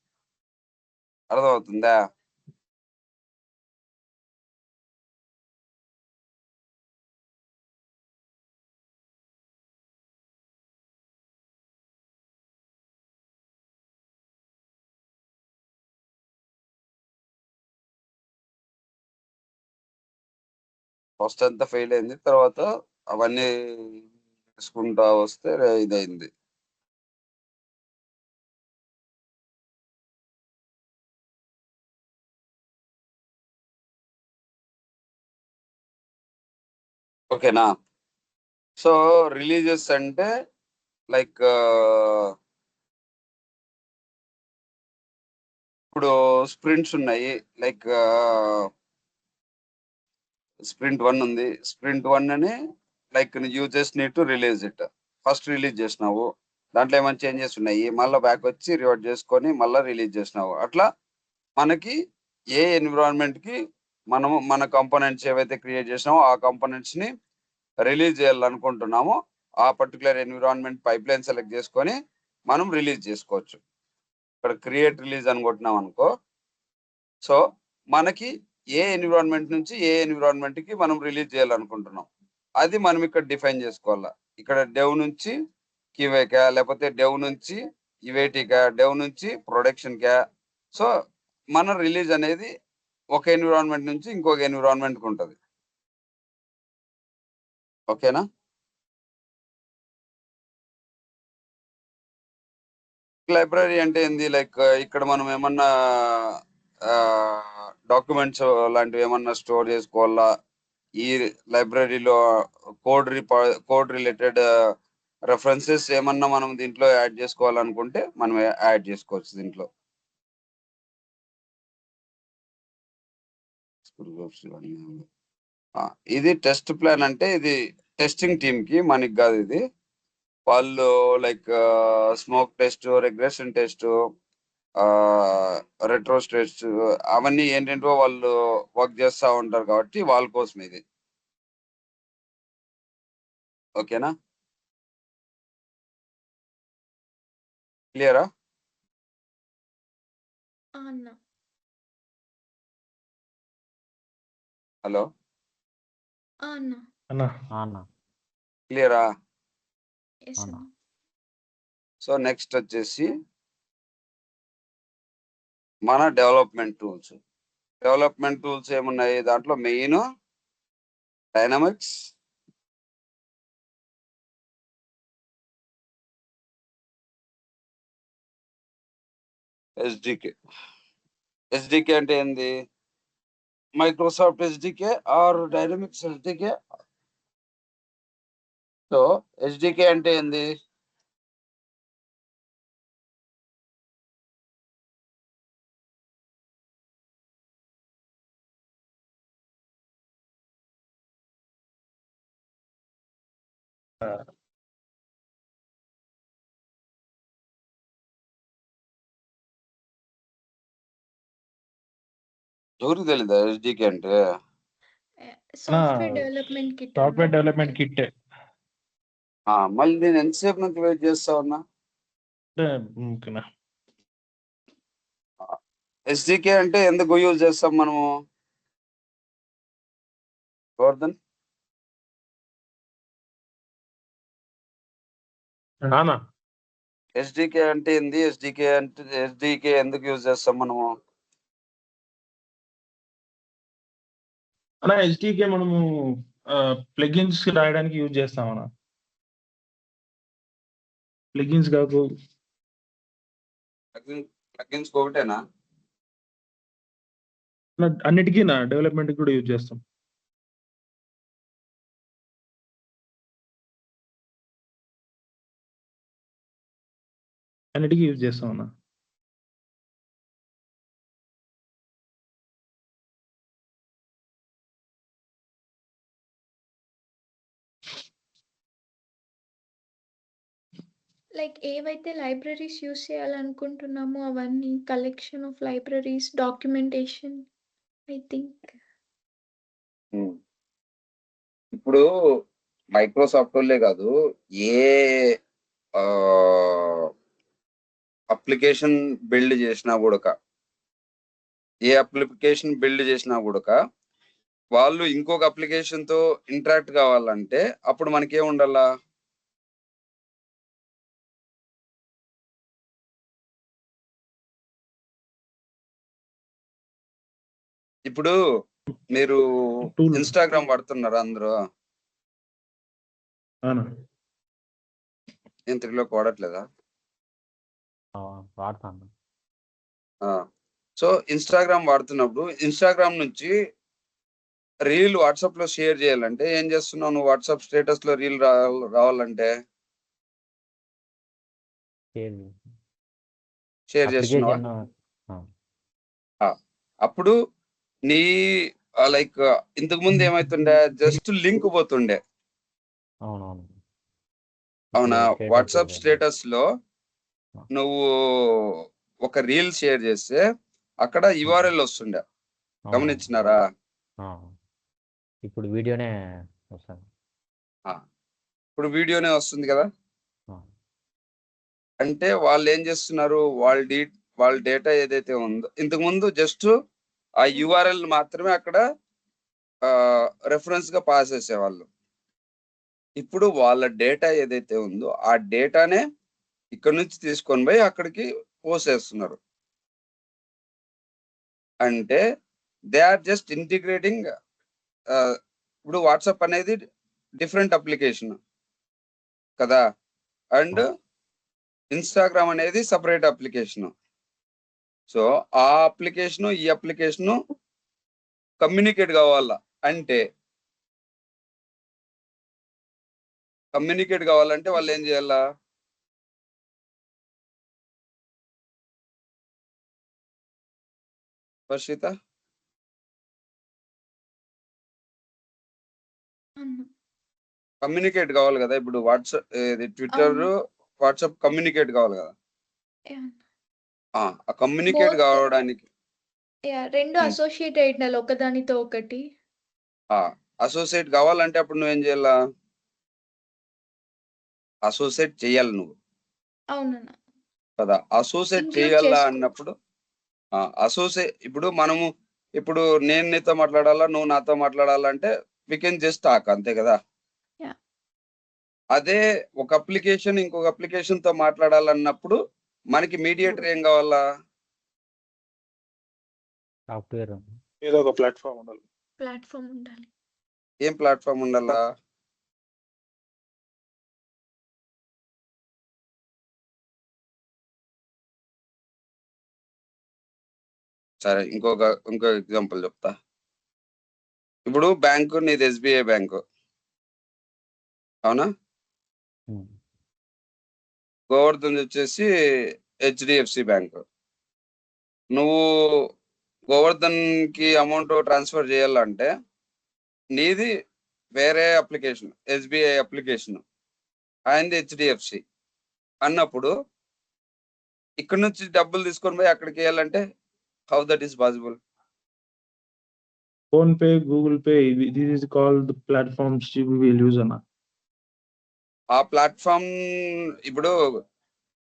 [SPEAKER 1] అర్థమవుతుందా? ఫస్ట్ అంతా ఫెయిల్ అయింది, తర్వాత అవన్నీ చేసుకుంటా వస్తే ఇదైంది. ఓకేనా, సో రిలీజెస్ అంటే లైక్ ఇప్పుడు స్ప్రింట్స్ ఉన్నాయి, లైక్ స్ప్రింట్ 1 ఉంది. స్ప్రింట్ 1 అని like you just need to release it. First release చేసినావు, దాంట్లో ఏమైనా చేంజెస్ ఉన్నాయి, మళ్ళీ బ్యాక్ వచ్చి రివర్ట్ చేసుకొని మళ్ళీ రిలీజ్ చేసినావు. అట్లా మనకి ఏ ఎన్విరాన్మెంట్ కి మనము మన కంపోనెంట్స్ ఏవైతే క్రియేట్ చేసినామో ఆ కంపోనెంట్స్ ని రిలీజ్ చేయాలనుకుంటున్నామో ఆ particular environment pipe line select చేసుకొని మనం రిలీజ్ చేసుకోవచ్చు. ఇక్కడ క్రియేట్ రిలీజ్ అని కొట్టినాం అనుకో, సో మనకి ఏ ఎన్విరాన్మెంట్ నుంచి ఏ ఎన్విరాన్మెంట్ కి మనం రిలీజ్ చేయాలనుకుంటున్నాం అది మనం ఇక్కడ డిఫైన్ చేసుకోవాలా. ఇక్కడ డెవ్ నుంచి క్యూఏకా, లేకపోతే డెవ్ నుంచి ఇవేటికా, డెవ్ నుంచి ప్రొడక్షన్ కా. సో మన రిలీజ్ అనేది ఒక ఎన్విరాన్మెంట్ నుంచి ఇంకొక ఎన్విరాన్మెంట్ కి ఉంటుంది. ఓకేనా? లైబ్రరీ అంటే ఏంది, లైక్ ఇక్కడ మనం ఏమన్నా డాక్యుమెంట్స్ లాంటివి ఏమన్నా స్టోర్ చేసుకోవాలా, ఈ లైబ్రరీలో కోడ్ రిలేటెడ్ రెఫరెన్సెస్ ఏమన్నా మనం దీంట్లో యాడ్ చేసుకోవాలనుకుంటే మనం యాడ్ చేసుకోవచ్చు దీంట్లో. ఇది టెస్ట్ ప్లాన్ అంటే ఇది టెస్టింగ్ టీమ్ కి, మనకి కాదు ఇది. వాళ్ళు like smoke test, regression test, retro test, అవన్నీ ఏంటంటో వాళ్ళు వర్క్ చేస్తూ ఉంటారు కాబట్టి వాళ్ళ కోసం ఇది. ఓకేనా? క్లియరా?
[SPEAKER 2] అన్న.
[SPEAKER 1] హలో
[SPEAKER 2] అన్న.
[SPEAKER 3] అన్న
[SPEAKER 4] అన్న
[SPEAKER 1] క్లియరా?
[SPEAKER 2] ఎస్
[SPEAKER 4] అన్న.
[SPEAKER 2] అన్న.
[SPEAKER 1] సో నెక్స్ట్ వచ్చేసి మన డెవలప్మెంట్ టూల్స్. డెవలప్మెంట్ టూల్స్ ఏమున్నాయి దాంట్లో? Main dynamics, SDK. ఎస్డికే అంటే ఏంది? Microsoft SDK or Dynamics SDK. So SDK అంటే ఏంది? ఎవరికి తెలీదా ఎస్డికే అంటే?
[SPEAKER 2] Software development kit.
[SPEAKER 3] Software development kit.
[SPEAKER 1] మళ్ళీ నేను ఎంతసేపు నుంచి వెయిట్ చేస్తా ఉన్నా. ఎస్డికే అంటే ఎందుకు యూజ్ చేస్తాం మనము? గోవర్ధన్, ఎస్డికే అంటే ఏంది? ఎస్డికే ఎందుకు యూజ్ చేస్తాం మనము?
[SPEAKER 3] అన్న ఎస్డికే మనము ప్లగిన్స్ రాయడానికి యూజ్ చేస్తాం అన్న. ప్లగిన్స్ కాదు,
[SPEAKER 1] ప్లగిన్స్ ఒకటేనా?
[SPEAKER 3] అన్నిటికీ నా డెవలప్మెంట్ కూడా యూజ్ చేస్తాం. అన్నిటికీ యూజ్ చేస్తాం అన్న.
[SPEAKER 2] లైక్ ఏవైతే లైబ్రరీస్ యూస్ చేయాలనుకుంటున్నామో అవన్నీ, collection of libraries, documentation, I think.
[SPEAKER 1] ఇప్పుడు మైక్రోసాఫ్ట్ వాళ్ళే కాదు, ఏ అప్లికేషన్ బిల్డ్ చేసినా కూడా, వాళ్ళు ఇంకొక అప్లికేషన్ తో ఇంటరాక్ట్ కావాలంటే అప్పుడు మనకేం ఉండాలా? ఇప్పుడు మీరు ఇన్స్టాగ్రామ్ వాడుతున్నారా అందరూ? ఏం త్రీలోకి వాడట్లేదా?
[SPEAKER 4] వాడతాను.
[SPEAKER 1] సో ఇన్స్టాగ్రామ్ వాడుతున్నప్పుడు ఇన్స్టాగ్రామ్ నుంచి రీల్ వాట్సాప్ లో షేర్ చేయాలంటే ఏం చేస్తున్నావు నువ్వు? వాట్సాప్ స్టేటస్ లో రీల్ రావాలంటే షేర్ చేస్తున్నావా? అప్పుడు నీ లైక్ ఇంతకు ముందు ఏమైతుండే, జస్ట్ లింక్ పోతుండే. అవునా? వాట్సాప్ స్టేటస్ లో నువ్వు ఒక రీల్ షేర్ చేస్తే అక్కడ యుఆర్ఎల్ వస్తుండే, గమనించినారా?
[SPEAKER 4] ఇప్పుడు వీడియోనే వస్తుంది.
[SPEAKER 1] ఇప్పుడు వీడియోనే వస్తుంది కదా. అంటే వాళ్ళు ఏం చేస్తున్నారు, వాళ్ళ డేటా ఏదైతే ఉందో ఇంతకు ముందు జస్ట్ ఆ యూఆర్ఎల్ మాత్రమే అక్కడ రెఫరెన్స్ గా పాస్ చేసేవాళ్ళు. ఇప్పుడు వాళ్ళ డేటా ఏదైతే ఉందో ఆ డేటానే ఇక్కడ నుంచి తీసుకొని పోయి అక్కడికి పోసేస్తున్నారు. అంటే దే ఆర్ జస్ట్ ఇంటిగ్రేటింగ్. ఇప్పుడు వాట్సాప్ అనేది డిఫరెంట్ అప్లికేషన్ కదా, అండ్ ఇన్స్టాగ్రామ్ అనేది సపరేట్ అప్లికేషన్. సో ఆ అప్లికేషన్ ఈ అప్లికేషన్ కమ్యూనికేట్ కావాలా అంటే వాళ్ళు ఏం చేయాలా? వర్షిత, కమ్యూనికేట్ కావాలి కదా. ఇప్పుడు వాట్సాప్ ట్విట్టర్ వాట్సాప్ కమ్యూనికేట్ కావాలి కదా. ఆ కమ్యూనికేట్ కావడానికి
[SPEAKER 2] రెండు అసోసియేట్ అయి ఉండాలి ఒకదానితో ఒకటి.
[SPEAKER 1] అసోసియేట్ కావాలంటే అప్పుడు నువ్వేం చేయాలా? అసోసియేట్ చేయాలి నువ్వు.
[SPEAKER 2] అవునన్నా
[SPEAKER 1] కదా, అసోసియేట్
[SPEAKER 2] Include
[SPEAKER 1] చేయాలా
[SPEAKER 2] చేసుకో.
[SPEAKER 1] అన్నప్పుడు ఇప్పుడు మనము ఇప్పుడు నేను నీతో మాట్లాడాలా, నువ్వు నాతో మాట్లాడాలంటే వి కెన్ జస్ట్ టాక్, అంతే కదా.
[SPEAKER 2] Yeah.
[SPEAKER 1] అదే ఒక అప్లికేషన్ ఇంకొక అప్లికేషన్ తో మాట్లాడాలన్నప్పుడు మనకి మీడియేటర్ ఏం కావాలా?
[SPEAKER 4] సాఫ్ట్వేర్
[SPEAKER 3] ఏదో ఒక ప్లాట్ఫామ్ ఉండాలి.
[SPEAKER 1] ఏం ప్లాట్ఫామ్ ఉండాలా? సరే, ఇంకో ఎగ్జాంపుల్ చెప్తా. ఇప్పుడు బ్యాంకు నీది ఎస్బీఐ బ్యాంకు, అవునా? గోవర్ధన్ వచ్చేసి హెచ్డిఎఫ్సి బ్యాంకు. నువ్వు గోవర్ధన్ కి అమౌంట్ ట్రాన్స్ఫర్ చేయాలంటే నీది వేరే అప్లికేషన్, ఎస్బీఐ అప్లికేషన్, ఆయనది హెచ్డిఎఫ్సి అన్నప్పుడు ఇక్కడ నుంచి డబ్బులు తీసుకొని పోయి అక్కడికి వేయాలంటే how that is possible?
[SPEAKER 3] PhonePe, Google Pay, this is called the platforms we will use అన్న.
[SPEAKER 1] ఆ ప్లాట్ఫామ్ ఇప్పుడు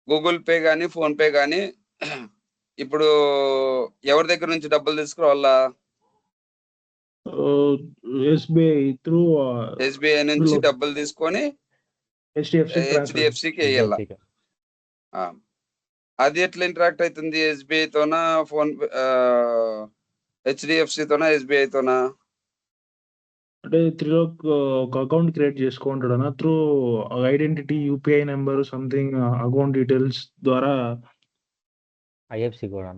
[SPEAKER 1] గూగుల్ పే కానీ ఫోన్ పే కానీ ఇప్పుడు ఎవరి దగ్గర నుంచి డబ్బులు తీసుకురావాలా?
[SPEAKER 3] ఎస్బీఐ త్రూ
[SPEAKER 1] ఎస్బీఐ నుంచి డబ్బులు తీసుకొని హెచ్డిఎఫ్సికి వేయాల. అది ఎట్లా ఇంటరాక్ట్ అవుతుంది? ఎస్బీఐ తోనా, హెచ్డిఎఫ్సి తోనా, ఎస్బీఐ తోనా?
[SPEAKER 3] అంటే త్రిలోక్ ఒక అకౌంట్ క్రియేట్ చేసుకుంటాడు అన్న, through identity, UPI number, something account details ద్వారా.
[SPEAKER 4] ఐఎఫ్సి కూడా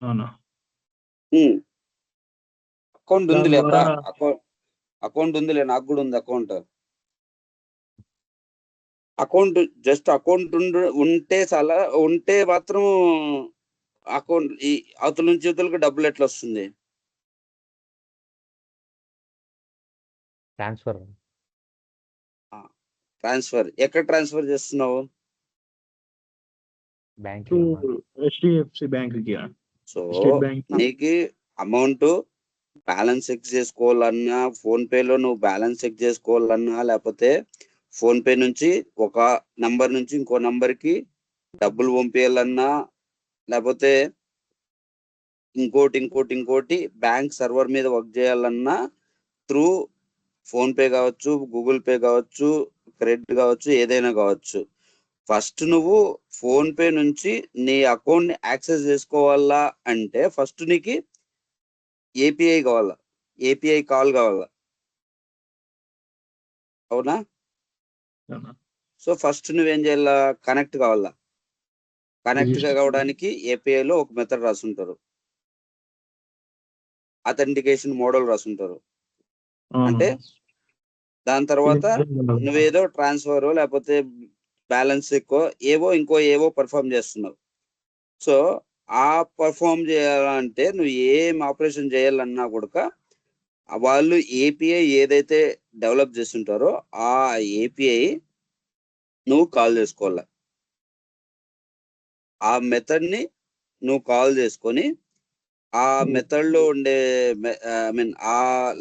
[SPEAKER 3] అవునా?
[SPEAKER 1] అకౌంట్ ఉందిలే అబ్బా, అకౌంట్ ఉందిలే, నాకు కూడా ఉంది అకౌంట్ జస్ట్ అకౌంట్ ఉంటే చాలా, ఉంటే మాత్రం అకౌంట్ ఈ అవతల నుంచి అవతలకి డబ్బులు ఎట్లా వస్తుంది? ట్రాన్స్ఫర్ ఎక్కడ ట్రాన్స్ఫర్ చేస్తున్నావు?
[SPEAKER 3] హెచ్డిఎఫ్సి బ్యాంక్ కి.
[SPEAKER 1] సో నీకు అమౌంట్ బ్యాలెన్స్ చెక్ చేసుకోవాలన్నా, ఫోన్ పేలో నువ్వు బ్యాలెన్స్ చెక్ చేసుకోవాలన్నా, లేకపోతే ఫోన్ పే నుంచి ఒక నంబర్ నుంచి ఇంకో నంబర్కి డబ్బులు పంపించాలన్నా, లేకపోతే ఇంకోటి బ్యాంక్ సర్వర్ మీద వర్క్ చేయాలన్నా, త్రూ ఫోన్ పే కావచ్చు, గూగుల్ పే కావచ్చు, క్రెడిట్ కావచ్చు, ఏదైనా కావచ్చు, ఫస్ట్ నువ్వు ఫోన్ పే నుంచి నీ అకౌంట్ ని యాక్సెస్ చేసుకోవాలా అంటే ఫస్ట్ నీకు ఏపీఐ కావాలా, ఏపీఐ కాల్ కావాలా, అవునా? సో ఫస్ట్ నువ్వేం చేయాలా? కనెక్ట్ కావాలా. కనెక్ట్ కావడానికి ఏపీఐలో ఒక మెథడ్ రాసుంటారు, అథెంటికేషన్ మోడల్ రాసుంటారు. అంటే దాని తర్వాత నువ్వేదో ట్రాన్స్ఫర్ లేకపోతే బ్యాలెన్స్ ఏవో పర్ఫామ్ చేస్తున్నావు. సో ఆ పర్ఫామ్ చేయాలంటే నువ్వు ఏం ఆపరేషన్ చేయాలన్నా కూడా వాళ్ళు ఏపీఐ ఏదైతే డెవలప్ చేస్తుంటారో ఆ ఏపీఐ నువ్వు కాల్ చేసుకోవాలి. ఆ మెథడ్ ని నువ్వు కాల్ చేసుకొని ఆ మెథడ్ లో ఉండే ఆ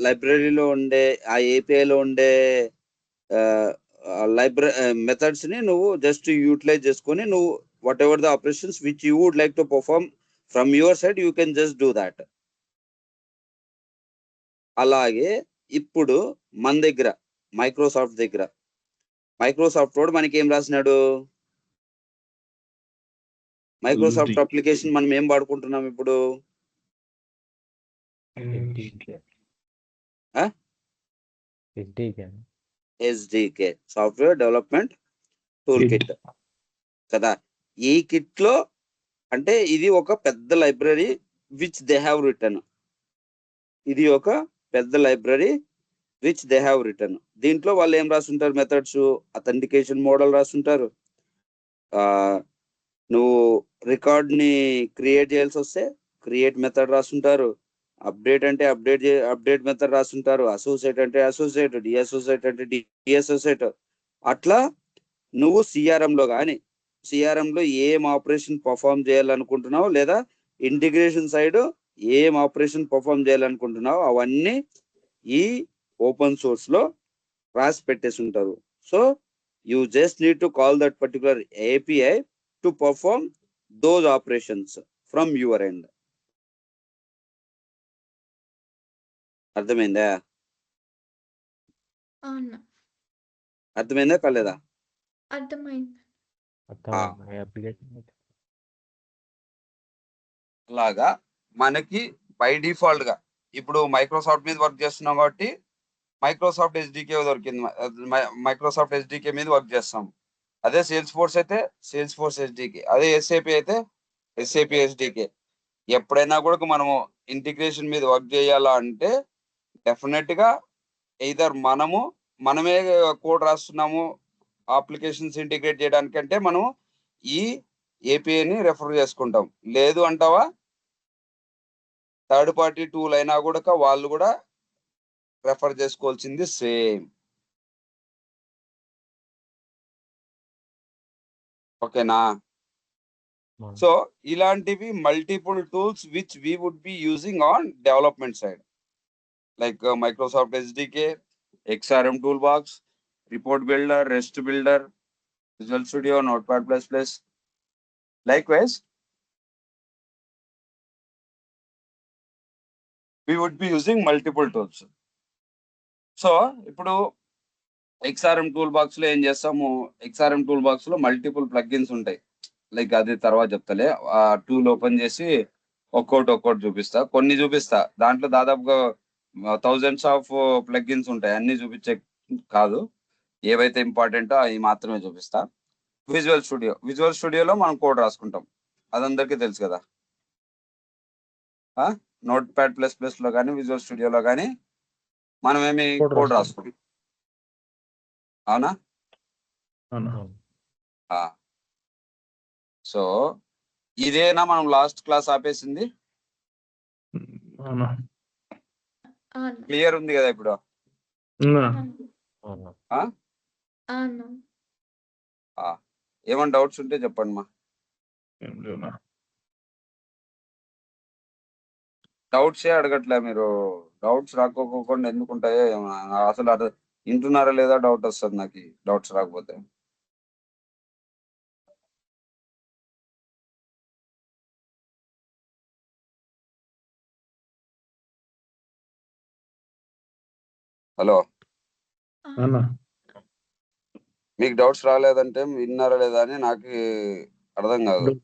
[SPEAKER 1] లైబ్రరీలో ఉండే ఆ ఏపీఐలో ఉండే మెథడ్స్ ని నువ్వు జస్ట్ యూటిలైజ్ చేసుకొని నువ్వు whatever the operations which you would like to perform from your side, you can just do that. అలాగే ఇప్పుడు మన దగ్గర మైక్రోసాఫ్ట్ దగ్గర మైక్రోసాఫ్ట్ వాడు మనకి ఏం రాసినాడు? మైక్రోసాఫ్ట్ అప్లికేషన్ మనం ఏం వాడుకుంటున్నాం ఇప్పుడు? SDK, software development tool kit కదా. ఈ కిట్ లో అంటే ఇది ఒక పెద్ద library which they have return. ఇది ఒక పెద్ద library which they have return. దీంట్లో వాళ్ళు ఏం రాస్తుంటారు? మెథడ్స్, అథెంటికేషన్ మోడల్ రాస్తుంటారు. నువ్వు రికార్డ్ ని క్రియేట్ చేయాల్సి వస్తే క్రియేట్ మెథడ్ రాస్తుంటారు. అప్డేట్ అంటే అప్డేట్ మెథడ్ రాస్తుంటారు. అసోసియేట్ అంటే అసోసియేట్, డిఅసోసియేట్ అంటే డిఅసోసియేట్. అట్లా నువ్వు సిఆర్ఎం లో కానీ సిఆర్ఎం లో ఏం ఆపరేషన్ పర్ఫామ్ చేయాలనుకుంటున్నావు, లేదా ఇంటిగ్రేషన్ సైడ్ ఏం ఆపరేషన్ పర్ఫామ్ చేయాలనుకుంటున్నావు, అవన్నీ ఈ ఓపెన్ సోర్స్ లో రాసి పెట్టేసి ఉంటారు. So you just need to call that particular API to perform those operations from your end. అర్థమైందా?
[SPEAKER 2] అవును,
[SPEAKER 1] అర్థమైందా కాలేదా?
[SPEAKER 2] అర్థమైంది.
[SPEAKER 1] అలాగా మనకి బై డిఫాల్ట్ గా ఇప్పుడు మైక్రోసాఫ్ట్ మీద వర్క్ చేస్తున్నాం కాబట్టి మైక్రోసాఫ్ట్ ఎస్డికే దొరికింది. మైక్రోసాఫ్ట్ ఎస్డికే మీద వర్క్ చేస్తాం. అదే సేల్స్ ఫోర్స్ అయితే సేల్స్ ఫోర్స్ ఎస్డికే, అదే ఎస్ఏపి అయితే ఎస్ఏపి ఎస్డికే. ఎప్పుడైనా కూడా మనము ఇంటిగ్రేషన్ మీద వర్క్ చేయాలా అంటే డెఫినెట్ గా ఎయిదర్ మనమే కోడ్ రాస్తున్నాము అప్లికేషన్స్ ఇంటిగ్రేట్ చేయడానికి అంటే మనం ఈ ఏపీఐని రెఫర్ చేసుకుంటాం. లేదు అంటావా థర్డ్ పార్టీ టూల్ అయినా కూడా వాళ్ళు కూడా రెఫర్ చేసుకోవాల్సింది సేమ్. ఓకేనా? సో ఇలాంటివి multiple tools which we would be using on development side, like Microsoft SDK, XRM tool box, report builder, rest builder, Visual Studio, Notepad++. Likewise, we would be using multiple tools. So ఇప్పుడు XRM tool box లో ఏం చేస్తాము? XRM tool box లో multiple plugins ఉంటాయి. Like అది తర్వాత చెప్తలే. ఆ tool open చేసి ఒక్కోటి చూపిస్తా, కొన్ని చూపిస్తా. దాంట్లో దాదాపుగా థౌజండ్స్ ఆఫ్ ప్లగ్ఇన్స్ ఉంటాయి. అన్ని చూపించే కాదు, ఏవైతే ఇంపార్టెంటో అవి మాత్రమే చూపిస్తా. విజువల్ స్టూడియోలో మనం కోడ్ రాసుకుంటాం, అదందరికీ తెలుసు కదా. నోట్ప్యాడ్++ లో కానీ విజువల్ స్టూడియోలో కానీ మనం ఏమి కోడ్ రాసుకుంటాం. అవునా? సో ఇదేనా మనం లాస్ట్ క్లాస్ ఆపేసింది? క్లియర్ ఉంది కదా ఇప్పుడు? ఏమైనా డౌట్స్ ఉంటే చెప్పండి మా. డౌట్స్ అడగట్లే మీరు. డౌట్స్ రాకోకుండా ఎందుకుంటాయో అసలు అది వింటున్నారా లేదా డౌట్ వస్తుంది నాకు, డౌట్స్ రాకపోతే. హలో, మీకు డౌట్స్ రాలేదంటే విన్నారా లేదా అని నాకు అర్థం కాదు.